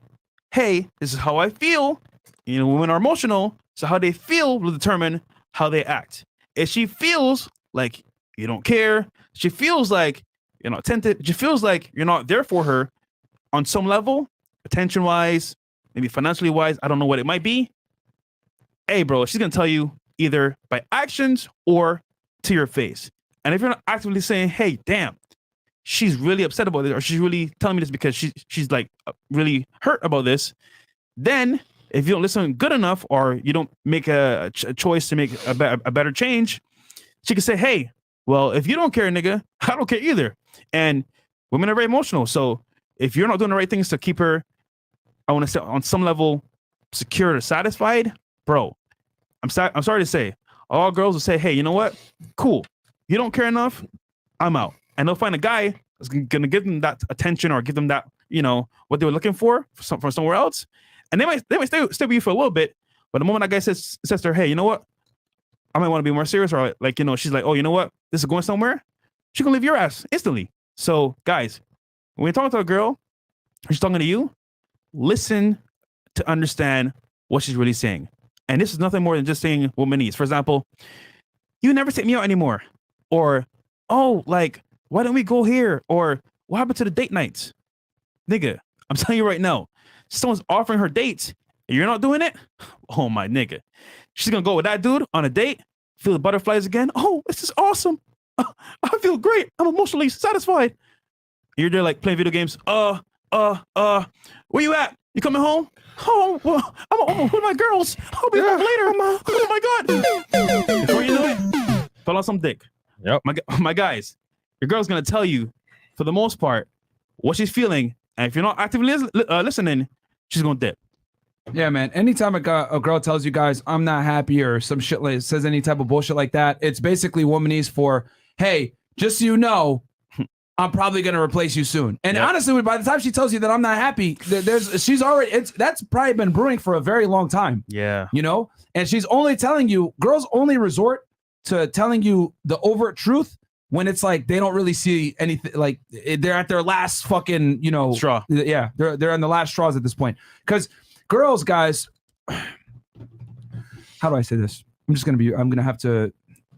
hey, this is how I feel. Women are emotional. So how they feel will determine how they act. If she feels like you don't care, she feels like you're not attentive, she feels like you're not there for her on some level, attention-wise, maybe financially-wise, I don't know what it might be. Hey, bro, she's going to tell you either by actions or to your face. And if you're not actively saying, hey, damn, she's really upset about this, or she's really telling me this because she's like really hurt about this, then if you don't listen good enough or you don't make a choice to make a better change, she can say, hey, well, if you don't care, nigga, I don't care either. And women are very emotional. So if you're not doing the right things to keep her, I want to say on some level, secure or satisfied, bro, I'm sorry to say, all girls will say, hey, you know what? Cool. You don't care enough, I'm out. And they'll find a guy that's going to give them that attention or give them that, what they were looking for from somewhere else. And they might stay with you for a little bit. But the moment that guy says to her, hey, you know what? I might want to be more serious. Or like, she's like, oh, you know what? This is going somewhere. She can leave your ass instantly. So guys, when you're talking to a girl, she's talking to you, listen to understand what she's really saying. And this is nothing more than just saying woman needs. For example, you never take me out anymore. Or, oh, like, why don't we go here? Or what happened to the date nights? Nigga, I'm telling you right now, someone's offering her dates and you're not doing it. Oh my nigga. She's going to go with that dude on a date, feel the butterflies again. Oh, this is awesome. I feel great. I'm emotionally satisfied. You're there like playing video games. Where you at? You coming home? Oh, well, I'm with my girls. I'll be back later. Oh my God. Before you know it, fell on some dick. Yep. My guys, your girl's going to tell you, for the most part, what she's feeling. And if you're not actively listening, she's going to dip. Yeah, man. Anytime a girl tells you guys, I'm not happy or some shit like says any type of bullshit like that, it's basically womanese for, hey, just so you know, I'm probably going to replace you soon. And honestly, by the time she tells you that I'm not happy, that's probably been brewing for a very long time. Yeah. And she's only telling you, girls only resort to telling you the overt truth when it's like they don't really see anything, like they're at their last fucking, straw. Yeah, they're in the last straws at this point. Because girls, guys, how do I say this? I'm gonna have to.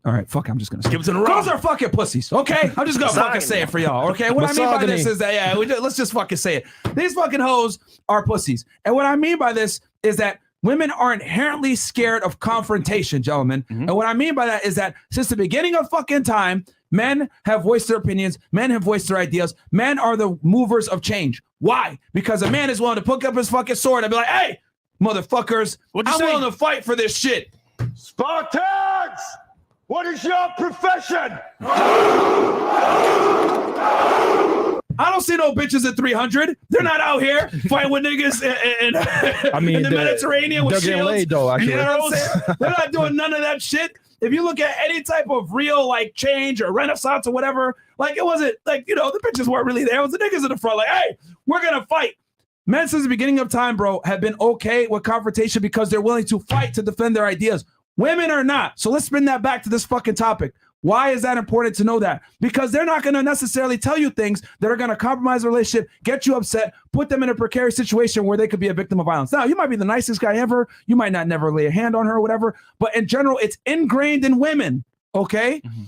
All right, fuck. I'm just gonna say give it to the girls are fucking pussies. Okay, I'm just gonna fucking say it for y'all. Okay, what I mean by this is that let's just fucking say it. These fucking hoes are pussies, and what I mean by this is that women are inherently scared of confrontation, gentlemen. Mm-hmm. And what I mean by that is that since the beginning of fucking time, men have voiced their opinions. Men have voiced their ideas. Men are the movers of change. Why? Because a man is willing to pick up his fucking sword and be like, hey, motherfuckers, I'm willing to fight for this shit. Spartans! What is your profession? I don't see no bitches at 300. They're not out here fighting with niggas in the Mediterranean with shields. Laid, though, actually. You know what I'm saying? They're not doing none of that shit. If you look at any type of real like change or renaissance or whatever, like it wasn't like, the bitches weren't really there. It was the niggas in the front like, hey, we're going to fight. Men since the beginning of time, bro, have been okay with confrontation because they're willing to fight to defend their ideas. Women are not. So let's spin that back to this fucking topic. Why is that important to know that? Because they're not going to necessarily tell you things that are going to compromise a relationship, get you upset, put them in a precarious situation where they could be a victim of violence. Now, you might be the nicest guy ever. You might not never lay a hand on her or whatever. But in general, it's ingrained in women, okay? Mm-hmm.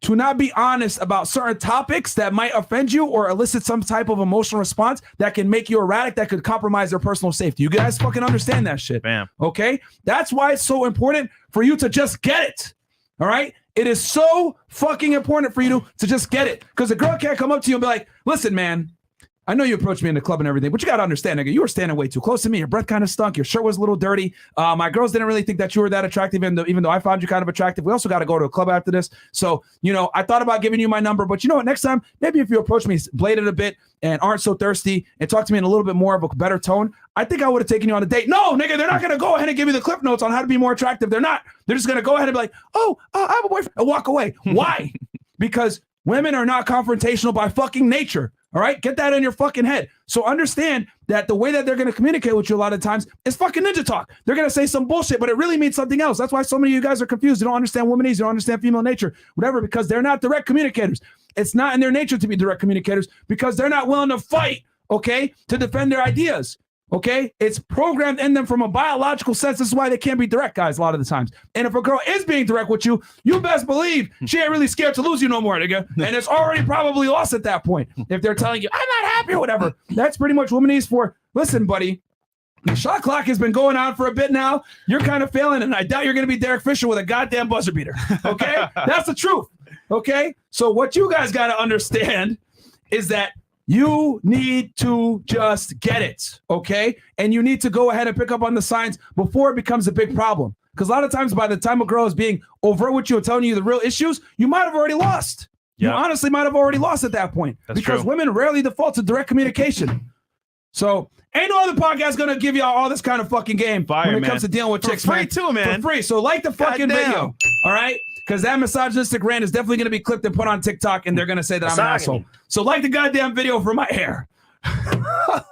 To not be honest about certain topics that might offend you or elicit some type of emotional response that can make you erratic, that could compromise their personal safety. You guys fucking understand that shit. Bam. Okay? That's why it's so important for you to just get it. All right? It is so fucking important for you to just get it. Because a girl can't come up to you and be like, listen, man, I know you approached me in the club and everything, but you got to understand, nigga, you were standing way too close to me. Your breath kind of stunk. Your shirt was a little dirty. My girls didn't really think that you were that attractive, even though I found you kind of attractive. We also got to go to a club after this. So, I thought about giving you my number, but you know what? Next time, maybe if you approach me bladed a bit and aren't so thirsty and talk to me in a little bit more of a better tone, I think I would have taken you on a date. No, nigga, they're not going to go ahead and give you the clip notes on how to be more attractive. They're not. They're just going to go ahead and be like, oh, I have a boyfriend, and walk away. Why? Because women are not confrontational by fucking nature. All right, get that in your fucking head. So understand that the way that they're going to communicate with you a lot of times is fucking ninja talk. They're going to say some bullshit, but it really means something else. That's why so many of you guys are confused. You don't understand womanese. You don't understand female nature, whatever, because they're not direct communicators. It's not in their nature to be direct communicators because they're not willing to fight, okay, to defend their ideas. Okay, it's programmed in them from a biological sense. This is why they can't be direct, guys, a lot of the times. And if a girl is being direct with you, you best believe she ain't really scared to lose you no more, nigga. And it's already probably lost at that point. If they're telling you, I'm not happy or whatever, that's pretty much womanese for, listen, buddy, the shot clock has been going on for a bit now. You're kind of failing, and I doubt you're going to be Derek Fisher with a goddamn buzzer beater. Okay, that's the truth. Okay, so what you guys got to understand is that you need to just get it, okay? And you need to go ahead and pick up on the signs before it becomes a big problem. Because a lot of times by the time a girl is being overt with you and telling you the real issues, you might have already lost. Yep. You honestly might have already lost at that point. That's because true. Women rarely default to direct communication. So ain't no other podcast going to give y'all all this kind of fucking game when it comes to dealing with chicks, man. For free too, man. For free. So like the fucking video, all right? Because that misogynistic rant is definitely going to be clipped and put on TikTok, and they're going to say that I'm an asshole. So like the goddamn video for my hair.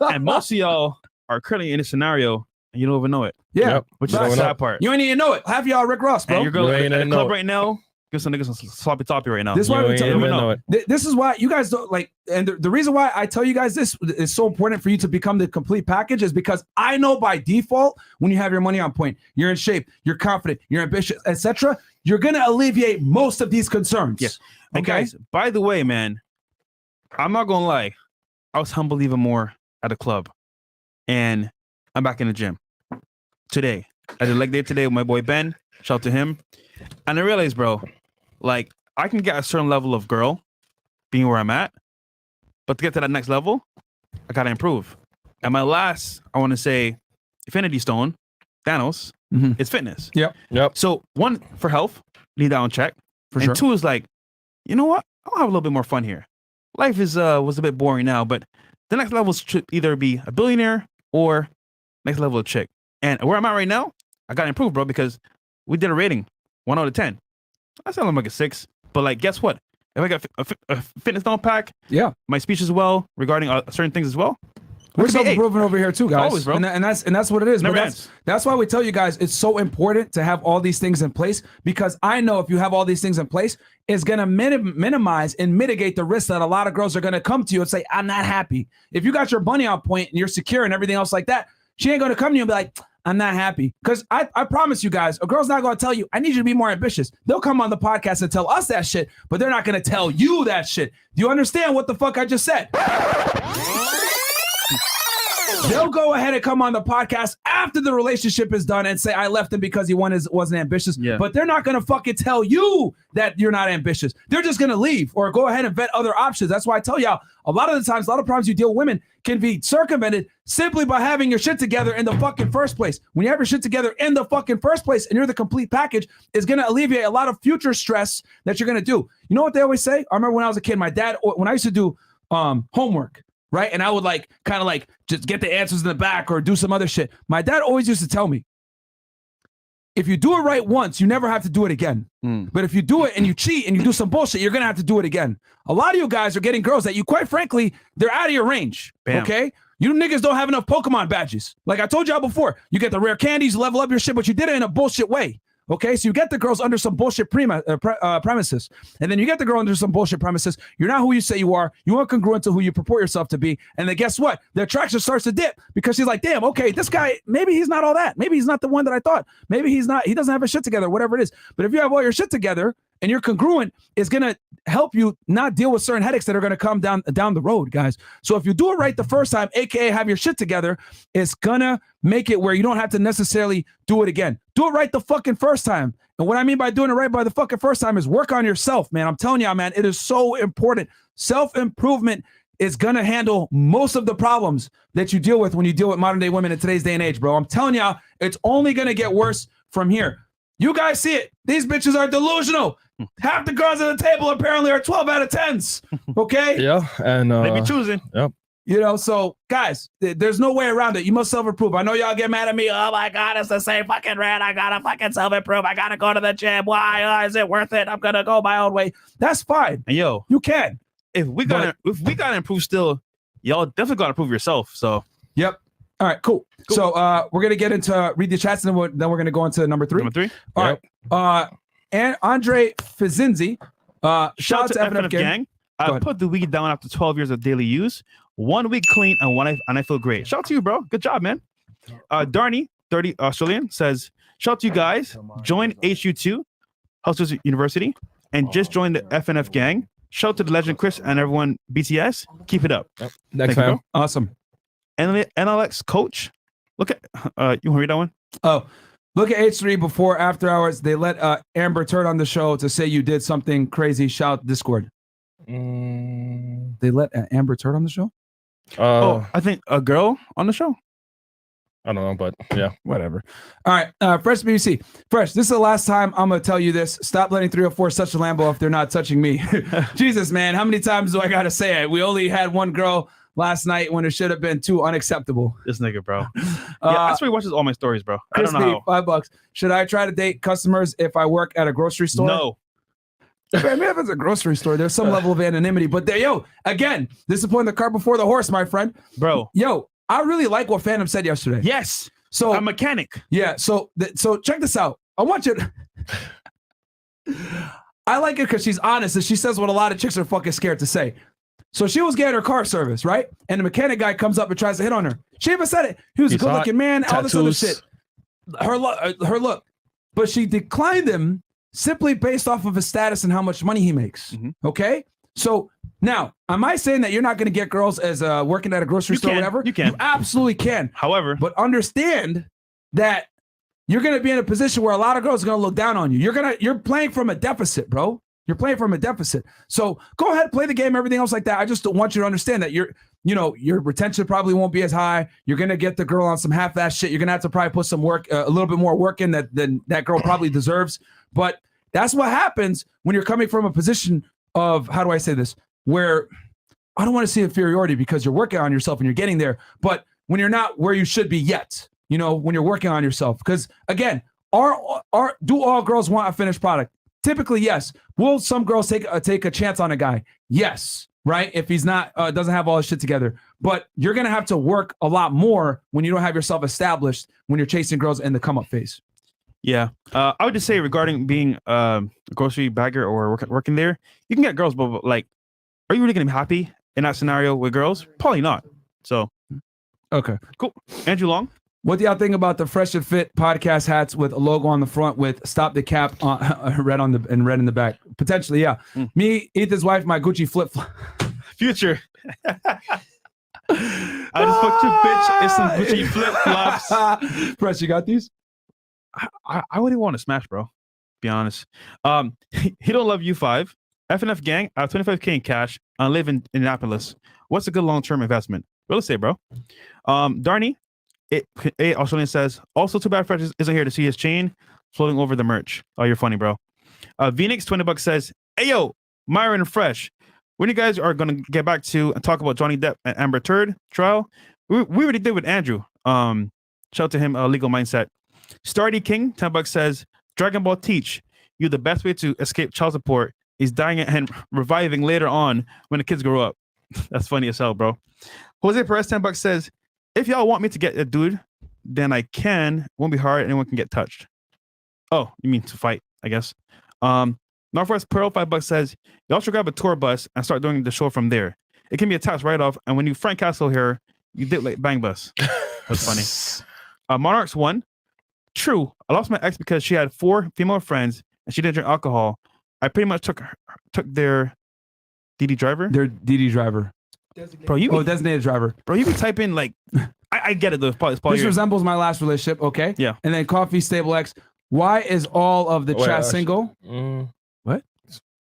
And most of y'all are currently in a scenario, and you don't even know it. Yeah. Which is the sad part. You ain't even know it. Half y'all Rick Ross, bro. And you're going to the club right now. Give some niggas some sloppy toppy right now. This is why we tell you know. This is why you guys don't like, and the reason why I tell you guys this is so important for you to become the complete package is because I know by default when you have your money on point, you're in shape, you're confident, you're ambitious, etc. You're gonna alleviate most of these concerns. Yes. Okay. And guys, by the way, man, I'm not gonna lie, I was humbled even more at a club, and I'm back in the gym today. I did leg day today with my boy Ben. Shout out to him. And I realized, bro, like I can get a certain level of girl being where I'm at, but to get to that next level, I gotta improve. And my last, I want to say, Infinity Stone, Thanos, it's fitness. Yep. So one, for health, need that on check. For sure. And two is like, you know what? I'll have a little bit more fun here. Life is was a bit boring now, but the next level should either be a billionaire or next level of chick. And where I'm at right now, I gotta improve, bro, because we did a rating. 1 out of 10. I sound like a 6, but like, guess what? If I got a fitness down pack, my speech as well regarding certain things as well. We're self-improving over here too, guys. Always, bro. And that's what it is. That's why we tell you guys it's so important to have all these things in place, because I know if you have all these things in place, it's gonna minimize and mitigate the risk that a lot of girls are gonna come to you and say, "I'm not happy." If you got your money on point and you're secure and everything else like that, she ain't gonna come to you and be like, I'm not happy. Because I promise you guys, a girl's not going to tell you, I need you to be more ambitious. They'll come on the podcast and tell us that shit, but they're not going to tell you that shit. Do you understand what the fuck I just said? They'll go ahead and come on the podcast after the relationship is done and say, I left him because he wasn't ambitious. Yeah. But they're not going to fucking tell you that you're not ambitious. They're just going to leave or go ahead and vet other options. That's why I tell y'all, a lot of the times, a lot of problems you deal with women can be circumvented simply by having your shit together in the fucking first place. When you have your shit together in the fucking first place and you're the complete package, it's going to alleviate a lot of future stress that you're going to do. You know what they always say? I remember when I was a kid, my dad, when I used to do homework, right? And I would like kind of like just get the answers in the back or do some other shit. My dad always used to tell me, if you do it right once, you never have to do it again. But if you do it and you cheat and you do some bullshit, you're going to have to do it again. A lot of you guys are getting girls that you, quite frankly, they're out of your range. Bam. Okay? You niggas don't have enough Pokemon badges. Like I told y'all before, you get the rare candies, level up your shit, but you did it in a bullshit way. Okay, so you get the girls under some bullshit premises, and then you get the girl under some bullshit premises. You're not who you say you are. You aren't congruent to who you purport yourself to be. And then guess what? The attraction starts to dip because she's like, damn, okay, this guy, maybe he's not all that. Maybe he's not the one that I thought. Maybe he's not, he doesn't have his shit together, whatever it is. But if you have all your shit together and you're congruent, it's going to help you not deal with certain headaches that are going to come down the road, guys. So if you do it right the first time, AKA have your shit together, it's going to make it where you don't have to necessarily do it again. Do it right the fucking first time. And what I mean by doing it right by the fucking first time is work on yourself, man. I'm telling y'all, man, it is so important. Self-improvement is going to handle most of the problems that you deal with when you deal with modern day women in today's day and age, bro. I'm telling y'all, it's only going to get worse from here. You guys see it. These bitches are delusional. Half the girls at the table apparently are 12 out of 10s. Okay? Yeah. And They be choosing. Yep. You know, so guys, there's no way around it. You must self-improve. I know y'all get mad at me. Oh my God, it's the same fucking rant. I gotta fucking self-improve. I gotta go to the gym. Why? Is it worth it? I'm gonna go my own way. That's fine. And yo, You can. if we gotta improve still, y'all definitely gotta improve yourself. So Yep. All right, cool. So we're gonna get into read the chats, and then we're gonna go into number 3. number 3. All right. And Andre Fizinzi. Shout out to FNF Gang. I put the weed down after 12 years of daily use. 1 week clean and I feel great. Shout out to you, bro. Good job, man. Darnie, 30 Australian, says, shout out to you guys. Join HU2, Hustlers University, and just joined the FNF Gang. Shout out to the legend Chris and everyone BTS. Keep it up. Next you, time. Awesome. NLX coach. Look at you want to read that one? Oh, look at H3 before After Hours. They let Amber turn on the show to say you did something crazy. Shout Discord. They let Amber turn on the show? I think a girl on the show. I don't know, but yeah, whatever. All right, Fresh BBC. Fresh, this is the last time I'm going to tell you this. Stop letting 304 touch a Lambo if they're not touching me. Jesus, man, how many times do I got to say it? We only had one girl last night when it should have been 2. Unacceptable. This nigga, bro. Yeah, that's why he watches all my stories, bro. I don't know how. $5. Should I try to date customers if I work at a grocery store? No. I mean, if it's a grocery store, there's some level of anonymity. But again, this is putting the cart before the horse, my friend. Bro. Yo, I really like what Phantom said yesterday. Yes. So a mechanic. Yeah. So check this out. I want you. I like it because she's honest and she says what a lot of chicks are fucking scared to say. So she was getting her car serviced, right? And the mechanic guy comes up and tries to hit on her. She even said it. He was a good-looking man. All this other shit. Her look, but she declined him simply based off of his status and how much money he makes. Okay? So now, am I saying that you're not going to get girls as working at a grocery store or whatever? You can. You absolutely can. However, but understand that you're going to be in a position where a lot of girls are going to look down on you. You're playing from a deficit, bro. You're playing from a deficit. So go ahead, play the game, everything else like that. I just don't want you to understand that your retention probably won't be as high. You're going to get the girl on some half-ass shit. You're going to have to probably put some work, a little bit more work in than that girl probably deserves. But that's what happens when you're coming from a position of, how do I say this, where I don't want to see inferiority because you're working on yourself and you're getting there, but when you're not where you should be yet, when you're working on yourself. Because again, do all girls want a finished product? Typically, yes. Will some girls take a chance on a guy? Yes, right? If he's not doesn't have all his shit together. But you're gonna have to work a lot more when you don't have yourself established when you're chasing girls in the come up phase. Yeah, I would just say regarding being a grocery bagger or working there, you can get girls, but like, are you really gonna be happy in that scenario with girls? Probably not. So, okay, cool. Andrew Long. What do y'all think about the Fresh and Fit podcast hats with a logo on the front with "Stop the Cap" red on the and red in the back? Potentially, yeah. Me, Ethan's wife, my Gucci flip flop. Future. I just fucked you, bitch. It's some Gucci flip flops. Fresh, you got these? I wouldn't want to smash, bro. Be honest. He don't love you 5. FNF Gang. I have $25K in cash. I live in Indianapolis. What's a good long-term investment? Real estate, bro. Darnie. Australian says, also too bad Fresh isn't here to see his chain floating over the merch. Oh, you're funny, bro. Phoenix $20 says, hey yo, Myron and Fresh, when you guys are gonna get back to and talk about Johnny Depp and Amber Heard trial? We already did with Andrew. Shout out to him, Legal Mindset. Stardy King $10 says, Dragon Ball teach you the best way to escape child support is dying and reviving later on when the kids grow up. That's funny as hell, bro. Jose Perez $10 says, if y'all want me to get a dude, then I can. It won't be hard. Anyone can get touched. Oh, you mean to fight, I guess. Northwest Pearl $5 says, y'all should grab a tour bus and start doing the show from there. It can be a tax write-off. And when you Frank Castle here, you did like Bang Bus. That's funny. Monarchs 1. True. I lost my ex because she had 4 female friends and she didn't drink alcohol. I pretty much took their DD driver. Their DD driver. Bro, designated driver. Bro, you be typing like, I get it though. This resembles my last relationship, okay? Yeah. And then Coffee Stable X. Why is all of the chat single? What?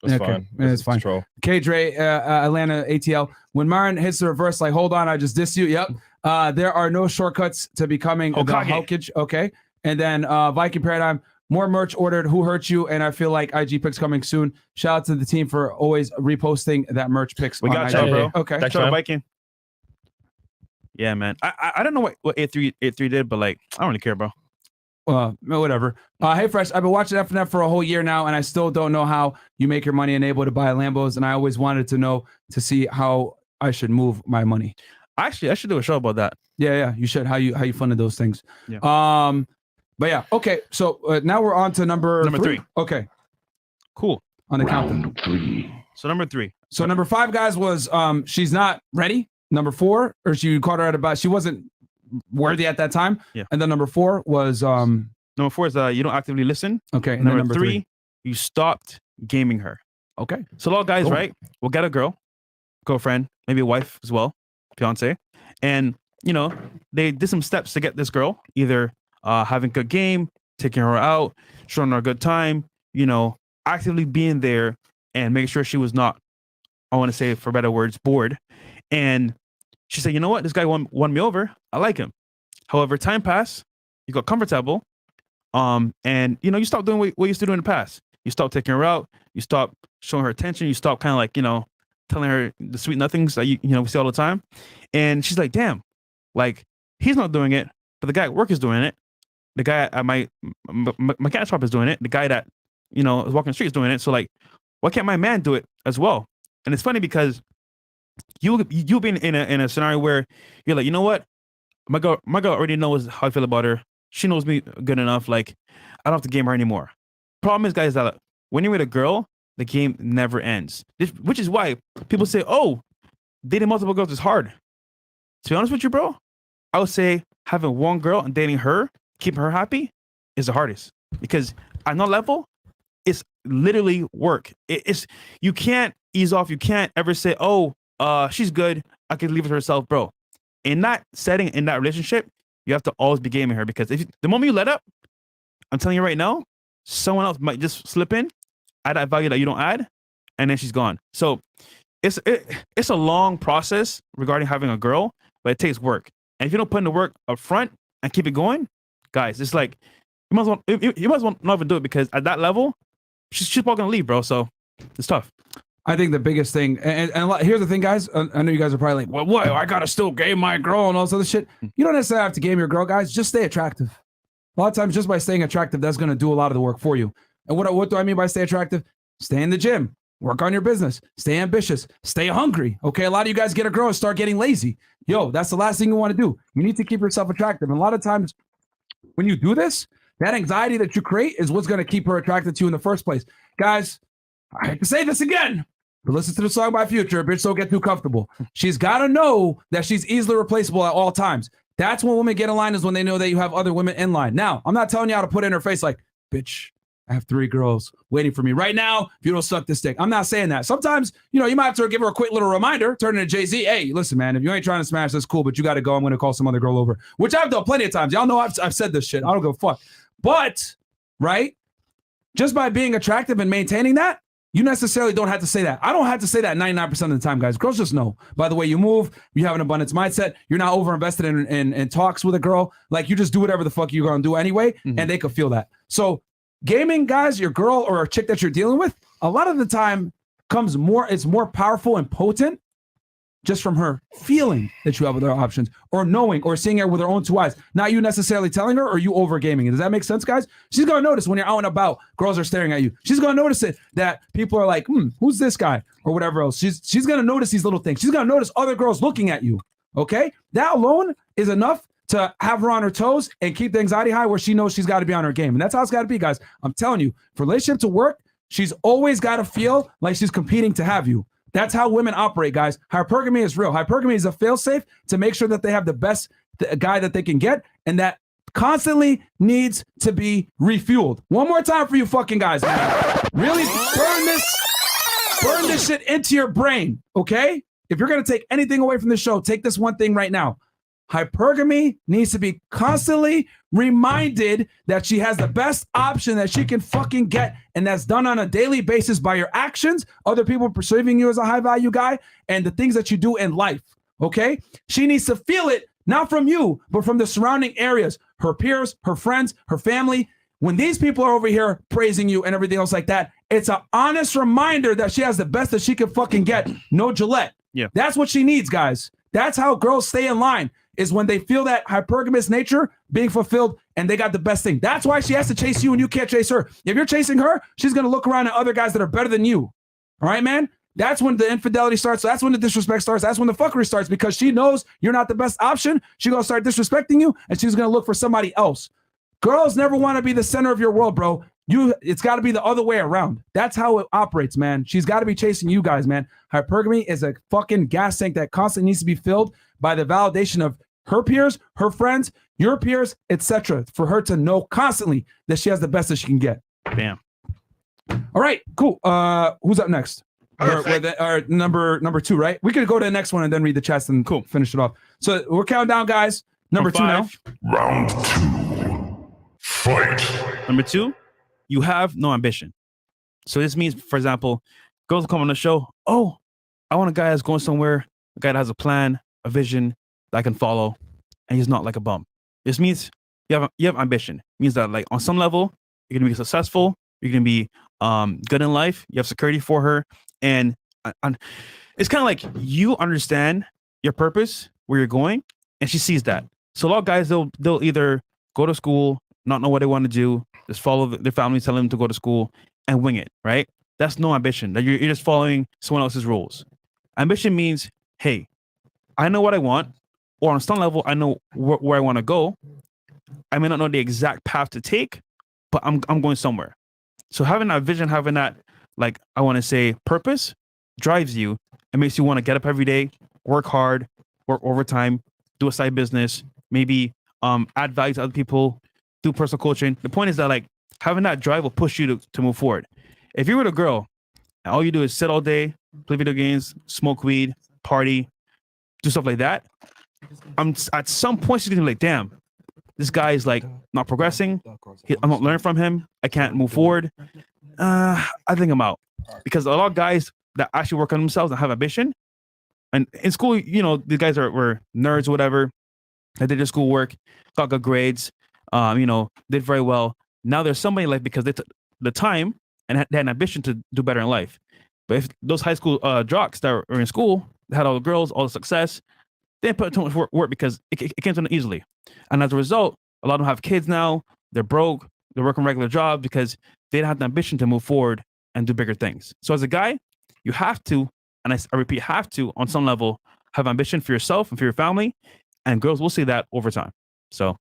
It's Okay. fine. It's fine. Troll. K-Dre, Atlanta ATL. When Myron hits the reverse, like, hold on, I just dissed you. Yep. There are no shortcuts to becoming the Hokage. Okay. And then Viking Paradigm, more merch ordered. Who hurt you? And I feel like IG picks coming soon. Shout out to the team for always reposting that merch picks. We got you, bro. Okay. Thanks, Shout out man. Viking. Yeah, man. I don't know what A3 did, but like I don't really care, bro. Whatever. Hey, Fresh, I've been watching FNF for a whole year now, and I still don't know how you make your money and able to buy Lambos. And I always wanted to know to see how I should move my money. Actually, I should do a show about that. Yeah, you should. How you funded those things. Yeah. But yeah, okay. So now we're on to number three. Okay, Cool. on the countdown. So number 3. So number 5, guys, was she's not ready. Number 4, or she caught her at about she wasn't worthy at that time. Yeah. And then number 4 was Number 4 is you don't actively listen. okay. And And then number 3, you stopped gaming her. Okay. So a lot of guys, Cool. right, will get a girlfriend, maybe a wife as well, fiance, and they did some steps to get this girl, either having a good game, taking her out, showing her a good time, actively being there and making sure she was not, I want to say for better words, bored. And she said, you know what, this guy won me over. I like him. However, time passed, you got comfortable, and you stopped doing what you used to do in the past. You stopped taking her out. You stopped showing her attention. You stopped kind of like, telling her the sweet nothings that we see all the time. And she's like, damn, like he's not doing it, but the guy at work is doing it. The guy at my mechanic shop is doing it. The guy that, is walking the street is doing it. So like, why can't my man do it as well? And it's funny because you've been in a scenario where you're like, you know what? My girl already knows how I feel about her. She knows me good enough. Like, I don't have to game her anymore. Problem is, guys, that when you're with a girl, the game never ends. Which is why people say, oh, dating multiple girls is hard. To be honest with you, bro, I would say having one girl and dating her, keeping her happy, is the hardest. Because at no level, it's literally work. It's you can't ease off. You can't ever say, oh, she's good, I can leave it to herself, bro. In that setting, in that relationship, you have to always be gaming her, because the moment you let up, I'm telling you right now, someone else might just slip in, add that value that you don't add, and then she's gone. So it's a long process regarding having a girl, but it takes work. And if you don't put in the work up front and keep it going, guys, it's like you might as well not even do it, because at that level, she's probably gonna leave, bro. So it's tough. I think the biggest thing, and here's the thing, guys. I know you guys are probably like, well, what? I gotta still game my girl and all this other shit. You don't necessarily have to game your girl, guys. Just stay attractive. A lot of times, just by staying attractive, that's gonna do a lot of the work for you. And what do I mean by stay attractive? Stay in the gym, work on your business, stay ambitious, stay hungry. Okay, a lot of you guys get a girl and start getting lazy. Yo, that's the last thing you want to do. You need to keep yourself attractive. And a lot of times, when you do this, that anxiety that you create is what's gonna keep her attracted to you in the first place, guys. I hate to say this again, but listen to the song by Future, bitch, don't get too comfortable. She's got to know that she's easily replaceable at all times. That's when women get in line, is when they know that you have other women in line. Now, I'm not telling you how to put in her face like, bitch, I have 3 girls waiting for me right now if you don't suck this dick. I'm not saying that. Sometimes, you might have to give her a quick little reminder, turn into Jay-Z. Hey, listen, man, if you ain't trying to smash, that's cool, but you got to go. I'm going to call some other girl over, which I've done plenty of times. Y'all know I've said this shit. I don't give a fuck. But, right, just by being attractive and maintaining that, you necessarily don't have to say that. I don't have to say that 99% of the time, guys. Girls just know. By the way you move, you have an abundance mindset. You're not over-invested in talks with a girl. Like, you just do whatever the fuck you're going to do anyway, and they could feel that. So gaming, guys, your girl or a chick that you're dealing with, a lot of the time it's more powerful and potent just from her feeling that you have other options, or knowing, or seeing her with her own 2 eyes. Not you necessarily telling her, or you over gaming. Does that make sense, guys? She's going to notice when you're out and about, girls are staring at you. She's going to notice it, that people are like, who's this guy? Or whatever else. She's going to notice these little things. She's going to notice other girls looking at you. Okay? That alone is enough to have her on her toes and keep the anxiety high, where she knows she's got to be on her game. And that's how it's got to be, guys. I'm telling you, for relationship to work, she's always got to feel like she's competing to have you. That's how women operate, guys. Hypergamy is real. Hypergamy is a failsafe to make sure that they have the best guy that they can get, and that constantly needs to be refueled. One more time for you fucking guys, man. Really burn this shit into your brain, okay? If you're going to take anything away from the show, take this one thing right now. Hypergamy needs to be constantly reminded that she has the best option that she can fucking get, and that's done on a daily basis by your actions, other people perceiving you as a high value guy, and the things that you do in life. Okay? She needs to feel it, not from you, but from the surrounding areas, her peers, her friends, her family. When these people are over here praising you and everything else like that, it's an honest reminder that she has the best that she can fucking get. No Gillette. Yeah. That's what she needs, guys. That's how girls stay in line, is when they feel that hypergamous nature being fulfilled and they got the best thing. That's why she has to chase you and you can't chase her. If you're chasing her, she's going to look around at other guys that are better than you. All right, man? That's when the infidelity starts. That's when the disrespect starts. That's when the fuckery starts, because she knows you're not the best option. She's going to start disrespecting you, and she's going to look for somebody else. Girls never want to be the center of your world, bro. It's got to be the other way around. That's how it operates, man. She's got to be chasing you guys, man. Hypergamy is a fucking gas tank that constantly needs to be filled by the validation of her peers, her friends, your peers, etc., for her to know constantly that she has the best that she can get. Bam. All right, cool. Who's up next? Or number 2, right? We could go to the next one and then read the chats and cool, finish it off. So we're counting down, guys. Number 2 now. Round 2. Fight. Number 2, you have no ambition. So this means, for example, girls will come on the show. Oh, I want a guy that's going somewhere, a guy that has a plan, a vision that I can follow, and he's not like a bum. This means you have ambition. It means that, like, on some level, you're gonna be successful. You're gonna be good in life. You have security for her, and it's kind of like you understand your purpose, where you're going, and she sees that. So a lot of guys, they'll either go to school, not know what they want to do, just follow their family, tell them to go to school, and wing it, right? That's no ambition. That you're just following someone else's rules. Ambition means, hey, I know what I want, or on some level, I know where I want to go. I may not know the exact path to take, but I'm going somewhere. So having that vision, having that, like, I want to say, purpose drives you and makes you want to get up every day, work hard, work overtime, do a side business, maybe add value to other people, do personal coaching. The point is that, like, having that drive will push you to move forward. If you're with a girl and all you do is sit all day, play video games, smoke weed, party, do stuff like that, at some point she's gonna be like, damn, this guy is, like, not progressing. I'm not learning from him. I can't move forward. I think I'm out. Because a lot of guys that actually work on themselves and have ambition, and in school, you know, these guys were nerds or whatever. They did their schoolwork, got good grades, you know, did very well. Now there's somebody, like, because they took the time and they had an ambition to do better in life. But if those high school jocks that were in school, they had all the girls, all the success, they didn't put too much work because it came to them easily. And as a result, a lot of them have kids now. They're broke. They're working regular jobs because they didn't have the ambition to move forward and do bigger things. So as a guy, you have to, and I repeat, have to, on some level, have ambition for yourself and for your family. And girls will see that over time. So,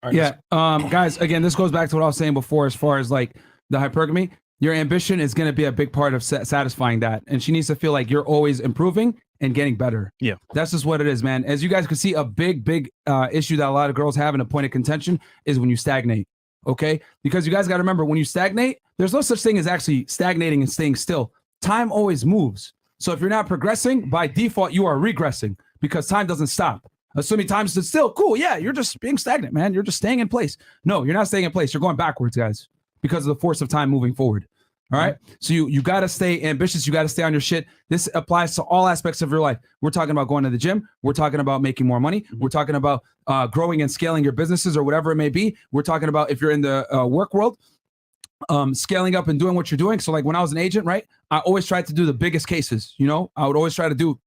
Right, yeah, guys, again, this goes back to what I was saying before, as far as, like, the hypergamy. Your ambition is going to be a big part of satisfying that. And she needs to feel like you're always improving and getting better. Yeah. That's just what it is, man. As you guys can see, a big issue that a lot of girls have in a point of contention is when you stagnate. Okay? Because you guys got to remember, when you stagnate, there's no such thing as actually stagnating and staying still. Time always moves. So if you're not progressing, by default, you are regressing, because time doesn't stop. Assuming time is still, cool, yeah, you're just being stagnant, man. You're just staying in place. No, you're not staying in place. You're going backwards, guys, because of the force of time moving forward. All right. So you got to stay ambitious. You got to stay on your shit. This applies to all aspects of your life. We're talking about going to the gym. We're talking about making more money. We're talking about growing and scaling your businesses or whatever it may be. We're talking about, if you're in the work world, scaling up and doing what you're doing. So, like, when I was an agent, right, I always tried to do the biggest cases. You know, I would always try to do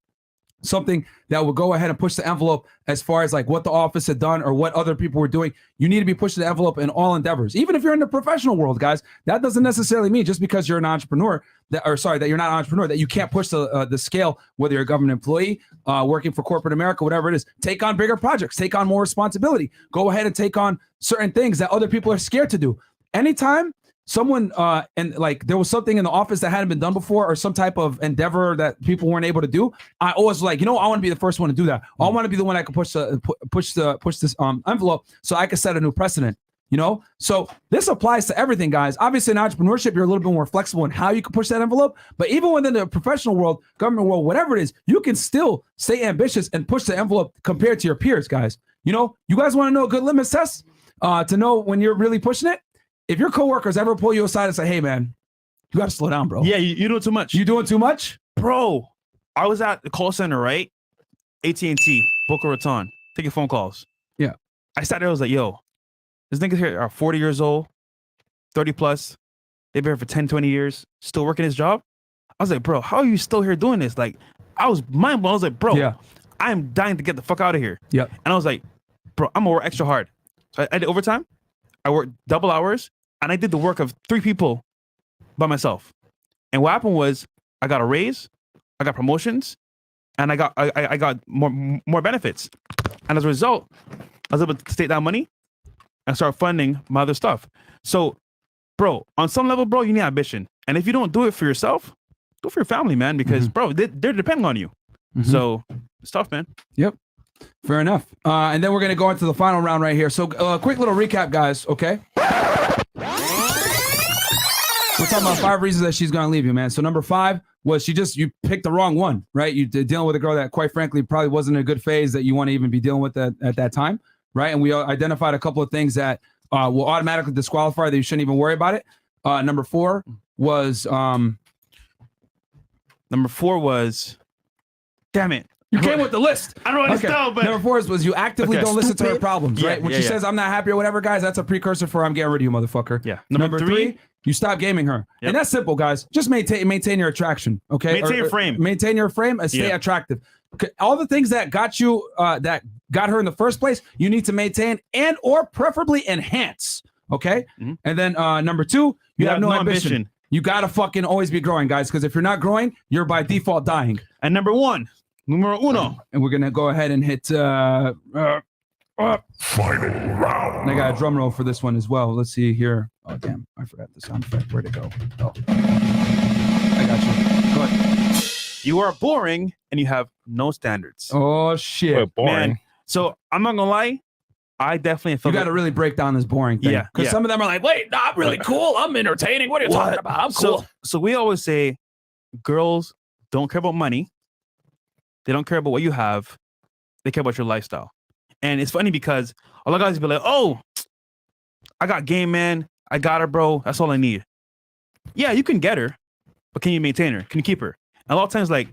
something that would go ahead and push the envelope as far as, like, what the office had done or what other people were doing. You need to be pushing the envelope in all endeavors. Even if you're in the professional world, guys, that doesn't necessarily mean just because you're an entrepreneur that you're not an entrepreneur, that you can't push the scale, whether you're a government employee, working for corporate America, whatever it is. Take on bigger projects, take on more responsibility, go ahead and take on certain things that other people are scared to do. Anytime someone and, like, there was something in the office that hadn't been done before, or some type of endeavor that people weren't able to do, I always was like, you know, I want to be the first one to do that. I want to be the one that can push this envelope so I can set a new precedent. You know, so this applies to everything, guys. Obviously, in entrepreneurship, you're a little bit more flexible in how you can push that envelope. But even within the professional world, government world, whatever it is, you can still stay ambitious and push the envelope compared to your peers, guys. You know, you guys want to know a good litmus test to know when you're really pushing it? If your coworkers ever pull you aside and say, hey, man, you got to slow down, bro. Yeah, you're doing too much. You doing too much? Bro, I was at the call center, right? AT&T, Boca Raton, taking phone calls. Yeah. I sat there, I was like, yo, these niggas here are 40 years old, 30 plus. They've been here for 10, 20 years, still working his job. I was like, bro, how are you still here doing this? Like, I was mind blown. I was like, bro, I'm dying to get the fuck out of here. Yep. And I was like, bro, I'm gonna work extra hard. So I did overtime. I worked double hours, and I did the work of 3 people by myself. And what happened was, I got a raise, I got promotions, and I got more benefits. And as a result, I was able to take that money and start funding my other stuff. So, bro, on some level, bro, you need ambition. And if you don't do it for yourself, do it for your family, man, because, bro, they're depending on you. So it's tough, man. Yep. Fair enough. And then we're going to go into the final round right here. So quick little recap, guys. Okay. We're talking about 5 reasons that she's going to leave you, man. So number 5 was you picked the wrong one, right? You dealing with a girl that quite frankly probably wasn't a good phase that you want to even be dealing with at that time. Right. And we identified a couple of things that will automatically disqualify that you shouldn't even worry about it. Number 4 was, damn it. You came with the list. I don't understand, but number 4 was you actively don't listen to her problems, right? When she says I'm not happy or whatever, guys, that's a precursor for I'm getting rid of you, motherfucker. Yeah. Number 3, you stop gaming her. Yep. And that's simple, guys. Just maintain your attraction, okay? Maintain your frame. Maintain your frame and stay attractive. All the things that got you, that got her in the first place, you need to maintain and or preferably enhance, okay? And then number 2, you have no ambition. You gotta fucking always be growing, guys, because if you're not growing, you're by default dying. And number 1, numero uno. And we're gonna go ahead and hit final round. And I got a drum roll for this one as well. Let's see here. Oh damn, I forgot the sound effect. Where'd it go? Oh. I got you. Go ahead. You are boring and you have no standards. Oh shit. Wait, boring. Man, so I'm not gonna lie, I definitely feel you got to really break down this boring thing. Yeah. Because some of them are like, wait, no, I'm really cool. I'm entertaining. What are you talking about? I'm cool. So we always say girls don't care about money. They don't care about what you have. They care about your lifestyle. And it's funny because a lot of guys be like, oh, I got game, man. I got her, bro. That's all I need. Yeah, you can get her, but can you maintain her? Can you keep her? And a lot of times, like,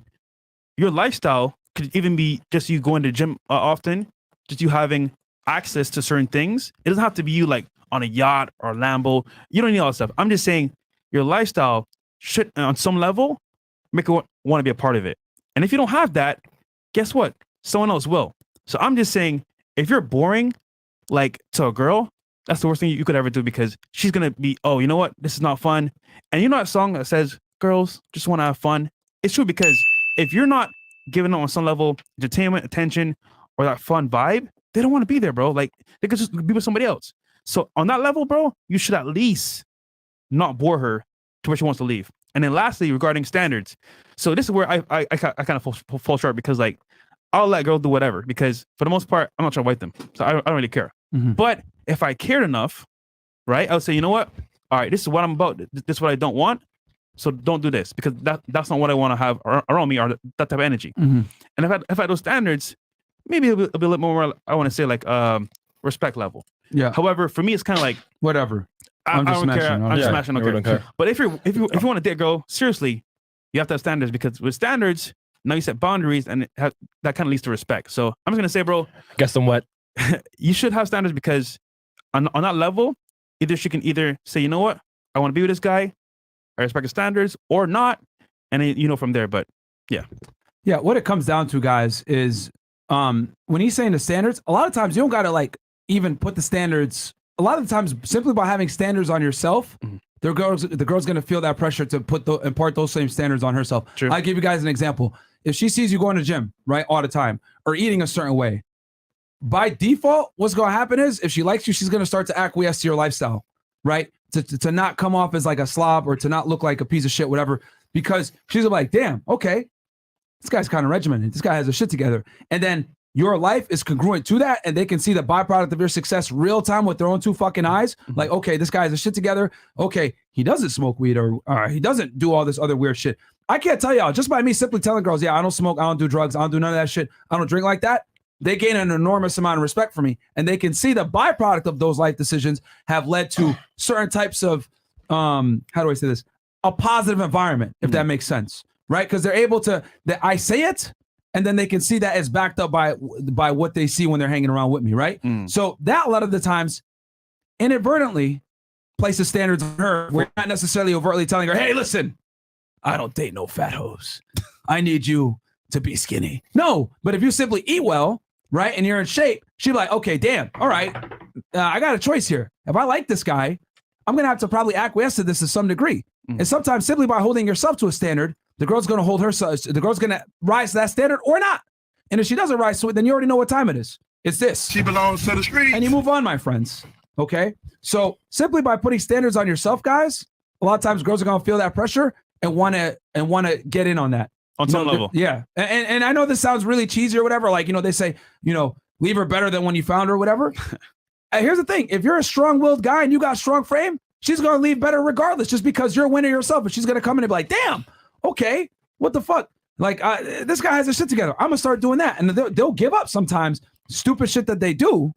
your lifestyle could even be just you going to the gym often, just you having access to certain things. It doesn't have to be you like on a yacht or a Lambo. You don't need all that stuff. I'm just saying your lifestyle should, on some level, make you want to be a part of it. And if you don't have that, guess what? Someone else will. So I'm just saying, if you're boring, like to a girl, that's the worst thing you could ever do because she's going to be, oh, you know what? This is not fun. And you know that song that says, girls just want to have fun? It's true because if you're not giving them on some level entertainment, attention, or that fun vibe, they don't want to be there, bro. Like, they could just be with somebody else. So on that level, bro, you should at least not bore her to where she wants to leave. And then lastly, regarding standards. So this is where I kind of fall short because, like, I'll let girls do whatever because for the most part, I'm not trying to wipe them. So I don't really care. But if I cared enough, right, I would say, you know what? All right, this is what I'm about. This is what I don't want. So don't do this because that's not what I want to have around me or that type of energy. And if I had those standards, maybe it'll be a little more, I want to say, like, respect level. Yeah. However, for me, it's kind of like whatever. I don't care. I'm just smashing. I don't care. But if you want to date a girl, seriously, you have to have standards because with standards, now you set boundaries and that kind of leads to respect. So I'm just gonna say, bro, guess what? You should have standards because on that level, either she can say, you know what, I want to be with this guy, I respect his standards, or not, and then, you know, from there. But yeah. What it comes down to, guys, is when he's saying the standards, a lot of times you don't gotta like even put the standards. A lot of the times, simply by having standards on yourself, the girl's gonna feel that pressure to impart those same standards on herself. True. I'll give you guys an example. If she sees you going to the gym, right, all the time, or eating a certain way, by default, what's gonna happen is if she likes you, she's gonna start to acquiesce to your lifestyle, right? To not come off as like a slob or to not look like a piece of shit, whatever, because she's like, damn, okay, this guy's kind of regimented. This guy has his shit together. And then your life is congruent to that, and they can see the byproduct of your success real time with their own 2 fucking eyes. Like, okay, this guy has his shit together. Okay, he doesn't smoke weed or he doesn't do all this other weird shit. I can't tell y'all, just by me simply telling girls, yeah, I don't smoke, I don't do drugs, I don't do none of that shit, I don't drink like that, they gain an enormous amount of respect for me, and they can see the byproduct of those life decisions have led to certain types of how do I say this? A positive environment, if that makes sense, right? Because they're able to, I say it, and then they can see that it's backed up by what they see when they're hanging around with me, right? So that a lot of the times inadvertently places standards on her. We're not necessarily overtly telling her, hey, listen, I don't date no fat hoes. I need you to be skinny. No, but if you simply eat well, right, and you're in shape, she'd be like, okay, damn, all right, I got a choice here. If I like this guy, I'm going to have to probably acquiesce to this to some degree. And sometimes simply by holding yourself to a standard, the girl's going to hold herself, the girl's going to rise to that standard or not. And if she doesn't rise to it, then you already know what time it is. It's this. She belongs to the streets. And you move on, my friends. Okay? So simply by putting standards on yourself, guys, a lot of times girls are going to feel that pressure and want to get in on that. On some level. Yeah. And I know this sounds really cheesy or whatever. Like, they say, leave her better than when you found her or whatever. Here's the thing. If you're a strong-willed guy and you got strong frame, she's going to leave better regardless just because you're a winner yourself. And she's going to come in and be like, damn, okay, what the fuck? Like, this guy has his shit together. I'm going to start doing that. And they'll give up sometimes stupid shit that they do,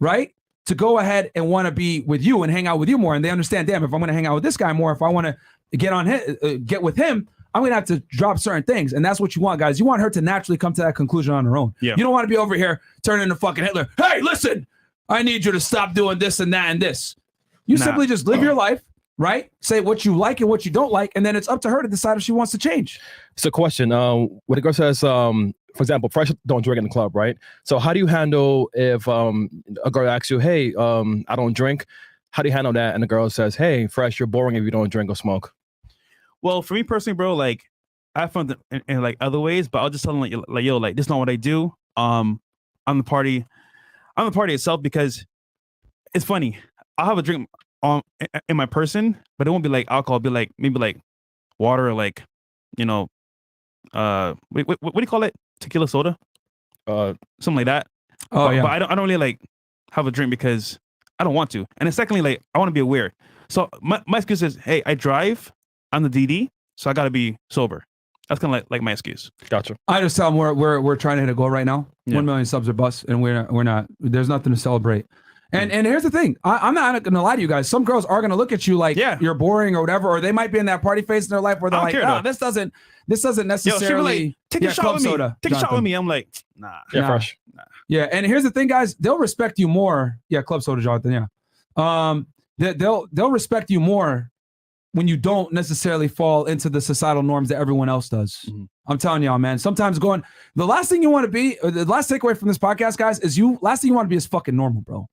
right? To go ahead and want to be with you and hang out with you more. And they understand, damn, if I'm going to hang out with this guy more, if I want to get with him, I'm going to have to drop certain things. And that's what you want, guys. You want her to naturally come to that conclusion on her own. Yeah. You don't want to be over here turning into fucking Hitler. Hey, listen, I need you to stop doing this and that and this. You simply just live your life, right? Say what you like and what you don't like. And then it's up to her to decide if she wants to change. It's a question. When a girl says, for example, fresh don't drink in the club, right? So how do you handle if a girl asks you, hey, I don't drink. How do you handle that? And the girl says, hey, fresh, you're boring if you don't drink or smoke. Well, for me personally, bro, like I found it in like other ways, but I'll just tell them like, yo, like this is not what I do. I'm the party itself because it's funny. I'll have a drink in my person, but it won't be like alcohol. It'll be like maybe like water, or like what do you call it? Tequila soda, something like that. Oh yeah. But I don't really like have a drink because I don't want to. And then secondly, like I want to be aware. So my excuse is, hey, I drive on the DD, so I got to be sober. That's kind of like my excuse. Gotcha. I just tell them we're trying to hit a goal right now. Yeah. 1 million subs or bust, and we're not. There's nothing to celebrate. And here's the thing. I'm not going to lie to you guys. Some girls are going to look at you like you're boring or whatever, or they might be in that party phase in their life where they're like, no, this doesn't necessarily. Yo, like, take a shot with me. Take a shot with me. I'm like, nah. Yeah, fresh. Nah. Yeah, and here's the thing, guys. They'll respect you more. Yeah, club soda, Jonathan. Yeah. They'll respect you more when you don't necessarily fall into the societal norms that everyone else does. Mm-hmm. I'm telling y'all, man. Sometimes the last thing you want to be, the last takeaway from this podcast, guys, is last thing you want to be is fucking normal, bro.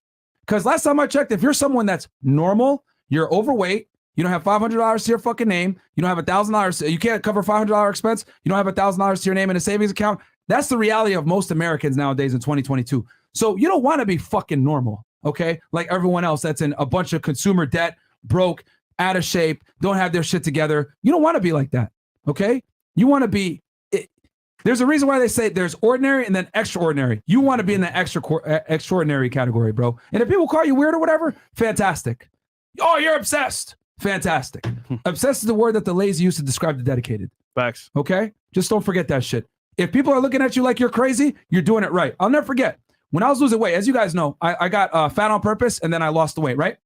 Because last time I checked, if you're someone that's normal, you're overweight, you don't have $500 to your fucking name, you don't have $1,000, you can't cover $500 expense, you don't have $1,000 to your name in a savings account. That's the reality of most Americans nowadays in 2022. So you don't want to be fucking normal, okay? Like everyone else that's in a bunch of consumer debt, broke, out of shape, don't have their shit together. You don't want to be like that, okay? You want to be, there's a reason why they say there's ordinary and then extraordinary. You want to be in the extraordinary category, bro. And if people call you weird or whatever, fantastic. Oh, you're obsessed. Fantastic. Obsessed is the word that the lazy used to describe the dedicated. Facts. Okay? Just don't forget that shit. If people are looking at you like you're crazy, you're doing it right. I'll never forget. When I was losing weight, as you guys know, I got fat on purpose and then I lost the weight, right?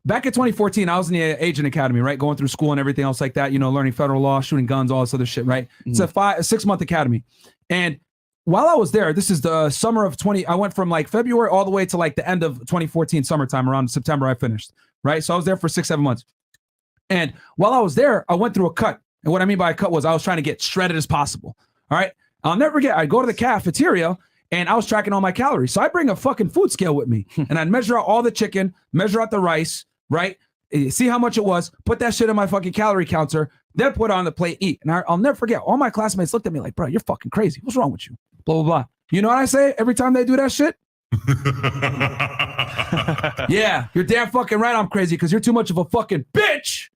Back in 2014, I was in the agent academy, right? Going through school and everything else like that, learning federal law, shooting guns, all this other shit, right? Mm-hmm. It's a 6-month academy. And while I was there, this is the summer of I went from like February all the way to like the end of 2014 summertime, around September I finished, right? So I was there for 6-7 months. And while I was there, I went through a cut. And what I mean by a cut was I was trying to get shredded as possible, all right? I'll never forget, I'd go to the cafeteria and I was tracking all my calories. So I bring a fucking food scale with me and I'd measure out all the chicken, measure out the rice, right? See how much it was, put that shit in my fucking calorie counter, then put it on the plate, eat. And I'll never forget, all my classmates looked at me like, bro, you're fucking crazy. What's wrong with you? Blah, blah, blah. You know what I say every time they do that shit? Yeah, you're damn fucking right I'm crazy because you're too much of a fucking bitch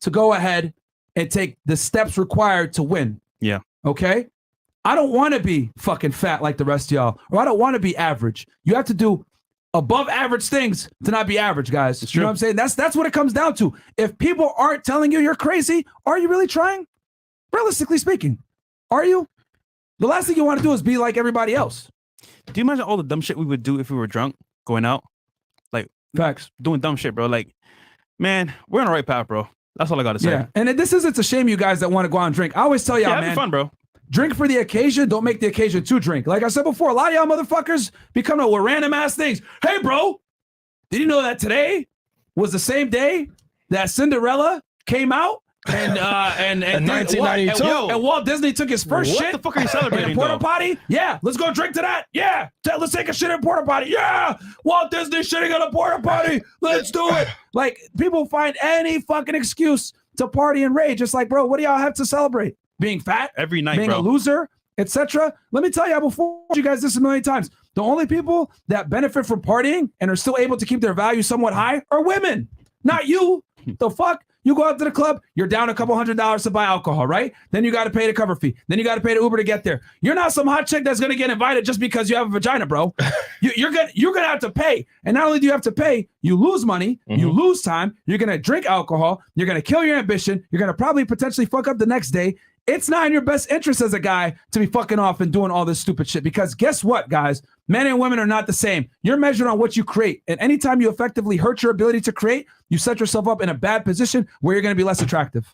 to go ahead and take the steps required to win. Yeah. Okay? I don't want to be fucking fat like the rest of y'all, or I don't want to be average. You have to do above average things to not be average, guys. You know what I'm saying? That's what it comes down to. If people aren't telling you you're crazy, are you really trying? Realistically speaking, are you? The last thing you want to do is be like everybody else. Do you imagine all the dumb shit we would do if we were drunk, going out? Like, facts. Doing dumb shit, bro. Like, man, we're on the right path, bro. That's all I got to say. Yeah. And it's a shame you guys that want to go out and drink. I always tell y'all, man. Have fun, bro. Drink for the occasion. Don't make the occasion to drink. Like I said before, a lot of y'all motherfuckers be coming up with random ass things. Hey, bro, did you know that today was the same day that Cinderella came out? And 1992. And Walt Disney took his first shit. What the fuck are you celebrating? In a porta potty? Yeah, let's go drink to that. Yeah, let's take a shit in a porta potty. Yeah, Walt Disney shitting in a porta potty. Let's do it. Like, people find any fucking excuse to party and rage. It's like, bro, what do y'all have to celebrate? Being fat? Every night, being bro. a loser, etc. Let me tell y'all before you guys this a million times. The only people that benefit from partying and are still able to keep their value somewhat high are women, not you. The fuck? You go out to the club, you're down a couple $100s to buy alcohol, right? Then you got to pay the cover fee. Then you got to pay the Uber to get there. You're not some hot chick that's going to get invited just because you have a vagina, bro. You're gonna have to pay. And not only do you have to pay, you lose money, you lose time, you're going to drink alcohol, you're going to kill your ambition, you're going to probably potentially fuck up the next day. It's not in your best interest as a guy to be fucking off and doing all this stupid shit, because guess what, guys? Men and women are not the same. You're measured on what you create. And anytime you effectively hurt your ability to create, you set yourself up in a bad position where you're going to be less attractive.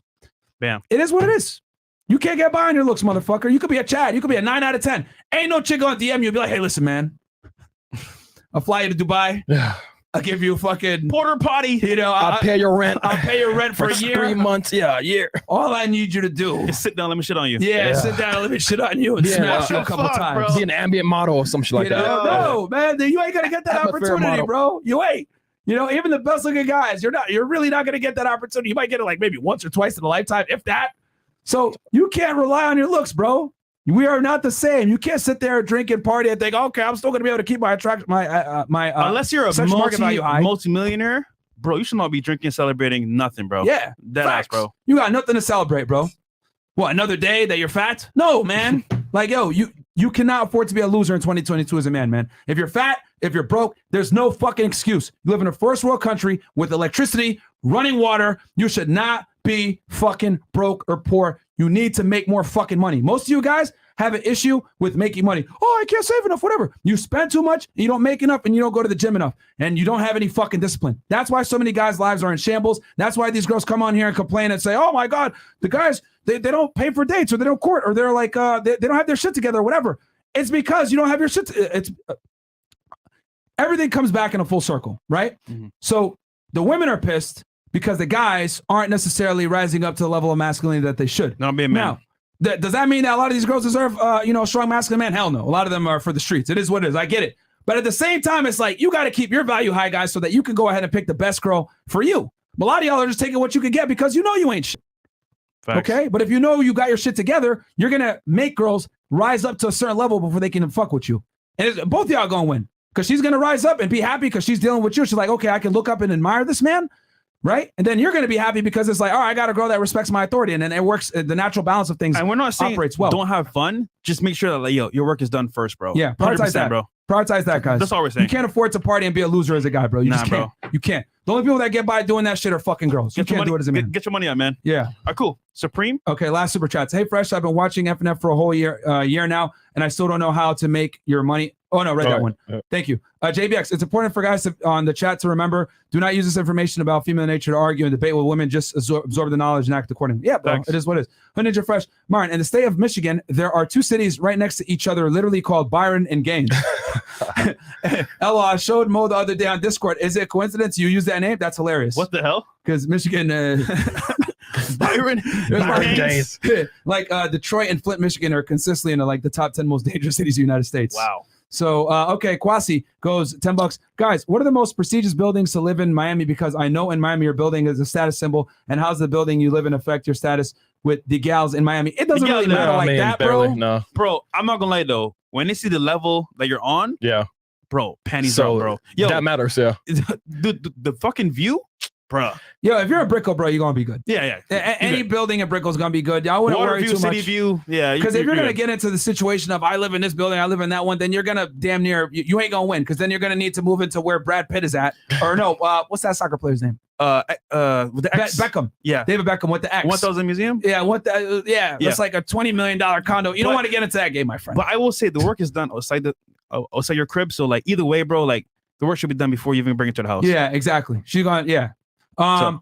Bam. It is what it is. You can't get by on your looks, motherfucker. You could be a Chad. You could be a 9 out of 10. Ain't no chick on DM you. Be like, hey, listen, man. I'll fly you to Dubai. Yeah. I'll give you a fucking porter potty. You know, I'll pay your rent. I'll pay your rent for a year. 3 months. Yeah, a year. All I need you to do is sit down, let me shit on you. Yeah, sit down and let me shit on you and smash you a couple times. Bro. Be an ambient model or some shit like that. No, man, you ain't gonna get that opportunity, bro. You ain't. You know, even the best looking guys, you're really not gonna get that opportunity. You might get it like maybe once or twice in a lifetime, if that. So you can't rely on your looks, bro. We are not the same. You can't sit there and drink and party and think, okay, I'm still gonna be able to keep my attraction, unless you're a multi-millionaire, bro, you should not be drinking, celebrating nothing, bro. Yeah, that ass, bro. You got nothing to celebrate, bro. What, another day that you're fat? No, man. Like, yo, you cannot afford to be a loser in 2022 as a man. If you're fat, if you're broke, there's no fucking excuse. You live in a first world country with electricity, running water. You should not be fucking broke or poor. You need to make more fucking money. Most of you guys have an issue with making money. Oh, I can't save enough, whatever. You spend too much, you don't make enough, and you don't go to the gym enough, and you don't have any fucking discipline. That's why so many guys' lives are in shambles. That's why these girls come on here and complain and say, oh my God, the guys, they don't pay for dates, or they don't court, or they're like, they don't have their shit together or whatever. It's because you don't have your shit. Everything comes back in a full circle, right? So the women are pissed because the guys aren't necessarily rising up to the level of masculinity that they should. Not being man. Now, does that mean that a lot of these girls deserve, a strong masculine man? Hell no. A lot of them are for the streets. It is what it is. I get it. But at the same time, it's like, you got to keep your value high, guys, so that you can go ahead and pick the best girl for you. But a lot of y'all are just taking what you can get because you know you ain't shit. Facts. Okay? But if you know you got your shit together, you're going to make girls rise up to a certain level before they can fuck with you. And both of y'all going to win. Because she's going to rise up and be happy because she's dealing with you. She's like, okay, I can look up and admire this man. Right? And then you're going to be happy because it's like, all right, I got a girl that respects my authority. And then it works. The natural balance of things and we're not saying operates well. Don't have fun. Just make sure that, like, your work is done first, bro. Yeah. Prioritize that, bro. Prioritize that, guys. That's all we're saying. You can't afford to party and be a loser as a guy, bro. You just can't. Bro. You can't. The only people that get by doing that shit are fucking girls. You can't do it as a man. Get your money out, man. Yeah. All right, cool. Supreme. Okay, last super chats. Hey, Fresh, I've been watching FNF for a whole year now, and I still don't know how to make your money. Oh, no, read that one. Thank you. JBX, it's important for guys on the chat to remember, do not use this information about female nature to argue and debate with women. Just absorb the knowledge and act accordingly. Yeah, bro, it is what it is. Ninja Fresh. Myron, in the state of Michigan, there are 2 cities right next to each other, literally called Byron and Gaines. Ella, I showed Mo the other day on Discord. Is it a coincidence you use that name? That's hilarious. What the hell? Because Michigan... Byron Gaines. Like Detroit and Flint, Michigan are consistently in the top 10 most dangerous cities in the United States. Wow. So, okay, Kwasi goes $10. Guys, what are the most prestigious buildings to live in Miami? Because I know in Miami your building is a status symbol. And how's the building you live in affect your status with the gals in Miami? It doesn't really matter like that, barely, bro. No. Bro, I'm not gonna lie though. When they see the level that you're on, yeah, bro, panties out, bro. Yo, that matters, yeah. The fucking view, bruh. Yo, if you're in Brickell, bro, you're gonna be good. Yeah. Any building in Brickell is gonna be good. I wouldn't Water worry view, too city much. view. Yeah. Because if you're gonna get into the situation of I live in this building, I live in that one, then you're gonna damn near you ain't gonna win. Because then you're gonna need to move into where Brad Pitt is at, or no, what's that soccer player's name? With the X. Beckham. Yeah. David Beckham with the X. 1000 Museum. Yeah. That's like a $20 million condo. You don't want to get into that game, my friend. But I will say the work is done outside your crib. So like either way, bro, like the work should be done before you even bring it to the house. Yeah, exactly. She's going. Yeah. $5.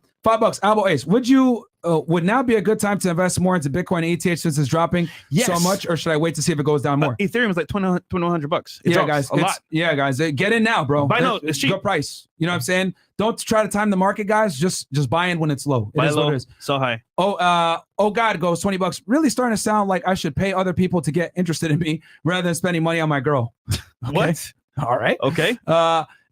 Albo Ace. Would now be a good time to invest more into Bitcoin and ETH since it's dropping so much, or should I wait to see if it goes down more? Ethereum is like $2,100. Yeah, guys, get in now, bro. But I know it's cheap. Good price. You know what I'm saying? Don't try to time the market, guys. Just buy in when it's low. It is what it is. So high. Oh God, goes $20. Really starting to sound like I should pay other people to get interested in me rather than spending money on my girl. Okay? What? All right. Okay.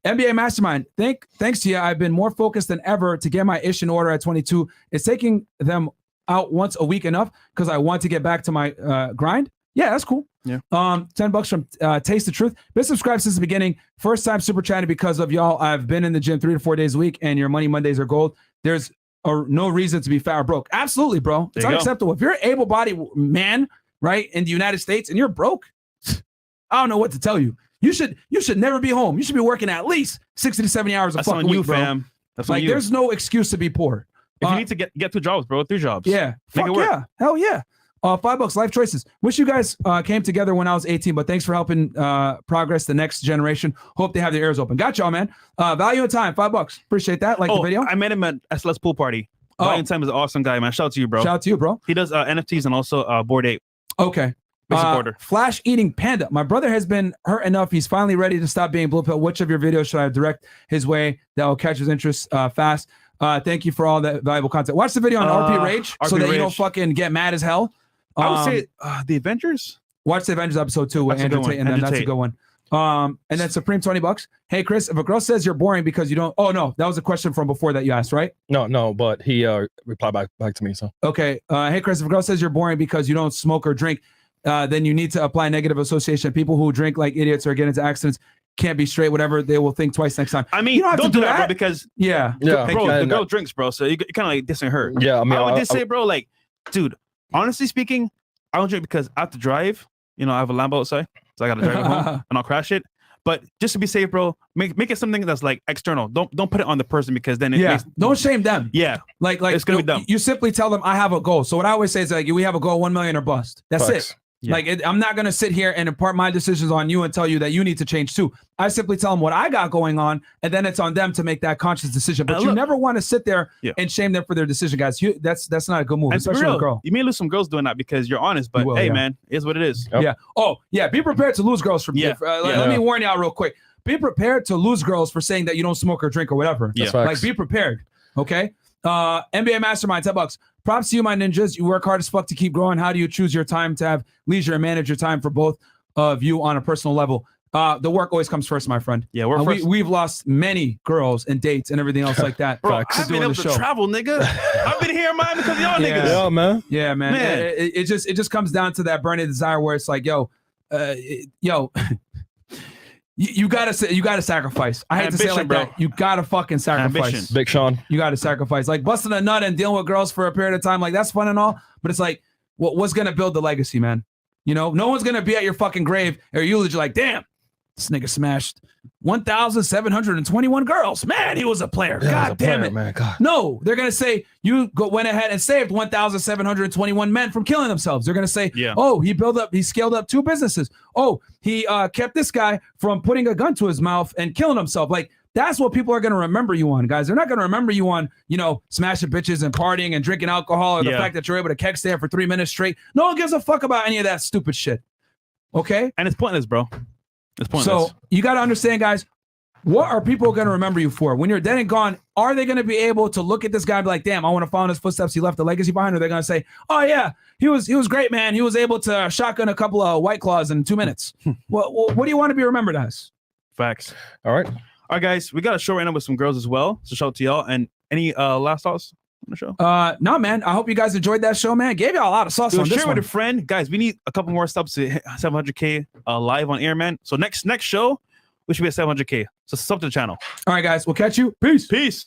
NBA Mastermind. Thanks to you, I've been more focused than ever to get my ish in order at 22. It's taking them out once a week enough because I want to get back to my grind. Yeah, that's cool. Yeah. $10 from Taste the Truth. Been subscribed since the beginning. First time super chatting because of y'all. I've been in the gym 3 to 4 days a week, and your money Mondays are gold. There's no reason to be fat or broke. Absolutely, bro. It's unacceptable. If you're an able-bodied man, right, in the United States, and you're broke, I don't know what to tell you. You should never be home. You should be working at least 60 to 70 hours a That's fucking on you, week, bro. fam. That's on like you. there's no excuse to be poor. If you need to get 2 jobs, bro, 3 jobs. Yeah. Make Fuck it work. yeah. Hell yeah. $5. Life choices. Wish you guys came together when I was 18, but thanks for helping progress the next generation. Hope they have their ears open. Got y'all, man. Value and time. $5. Appreciate that. Like the video. I met him at SLS pool party. Value and time is an awesome guy, man. Shout out to you, bro. Shout out to you, bro. He does NFTs and also Bored Ape. Okay. Big supporter. Flash eating panda. My brother has been hurt enough. He's finally ready to stop being blue pill. Which of your videos should I direct his way that will catch his interest fast? Thank you for all that valuable content. Watch the video on RP Rage so that you don't fucking get mad as hell. I would say the Avengers. Watch the Avengers episode 2 with Andrew Tate, and then that's a good one. And then Supreme $20. Hey Chris, if a girl says you're boring because you don't, oh no, that was a question from before that you asked, right? No, but he replied back to me. So okay. Hey Chris, if a girl says you're boring because you don't smoke or drink, then you need to apply negative association. People who drink like idiots or get into accidents can't be straight, whatever, they will think twice next time. I mean, don't do that, bro, because yeah, bro, the girl drinks, bro, so you kind of like dissing her. Yeah, I mean, I would just say, bro, like, dude, honestly speaking, I don't drink because I have to drive. You know, I have a Lambo outside, so I got to drive it home and I'll crash it. But just to be safe, bro, make it something that's like external. Don't put it on the person because then it makes, don't shame them. Yeah, like it's gonna be dumb. You simply tell them I have a goal. So what I always say is like we have a goal, 1 million or bust. That's Facts. it. Yeah. Like I'm not gonna sit here and impart my decisions on you and tell you that you need to change too. I simply tell them what I got going on, and then it's on them to make that conscious decision. But you never want to sit there and shame them for their decision, guys. That's not a good move, especially with a girl. You may lose some girls doing that because you're honest, but hey, man, it is what it is. Yep. Yeah. Oh yeah. Be prepared to lose girls for. Let me warn y'all real quick. Be prepared to lose girls for saying that you don't smoke or drink or whatever. Yeah. Like be prepared. Okay. NBA Mastermind, $10. Props to you, my ninjas. You work hard as fuck to keep growing. How do you choose your time to have leisure and manage your time for both of you on a personal level? The work always comes first, my friend. Yeah, we've lost many girls and dates and everything else like that. Bro, I've been able to travel, nigga. I've been here in Miami because of y'all niggas. Yeah, man. Yeah, man. It just comes down to that burning desire where it's like, You gotta sacrifice. I hate to say it like that. You gotta fucking sacrifice. Big Sean. You gotta sacrifice. Like busting a nut and dealing with girls for a period of time, like that's fun and all, but it's like, what's gonna build the legacy, man? You know, no one's gonna be at your fucking grave or eulogy like, damn, this nigga smashed 1,721 girls. Man, he was a player. God damn it, man. God. No, they're gonna say you went ahead and saved 1,721 men from killing themselves. They're gonna say, oh, he scaled up 2 businesses. Oh, he kept this guy from putting a gun to his mouth and killing himself. Like that's what people are gonna remember you on, guys. They're not gonna remember you on, smashing bitches and partying and drinking alcohol or the fact that you're able to keg stand for 3 minutes straight. No one gives a fuck about any of that stupid shit. Okay, and it's pointless, bro. It's pointless. So you got to understand, guys, what are people going to remember you for? When you're dead and gone, are they going to be able to look at this guy and be like, damn, I want to follow in his footsteps. He left a legacy behind. Or they're going to say, oh, yeah, he was great, man. He was able to shotgun a couple of White Claws in 2 minutes. What do you want to be remembered as? Facts. All right, guys, we got a show right now with some girls as well. So shout out to y'all. And any last thoughts on the show? No, man. I hope you guys enjoyed that show, man. Gave y'all a lot of sauce on this one. Share with a friend. Guys, we need a couple more subs to hit 700K live on air, man. So next show, we should be at 700K. So sub to the channel. All right, guys. We'll catch you. Peace. Peace.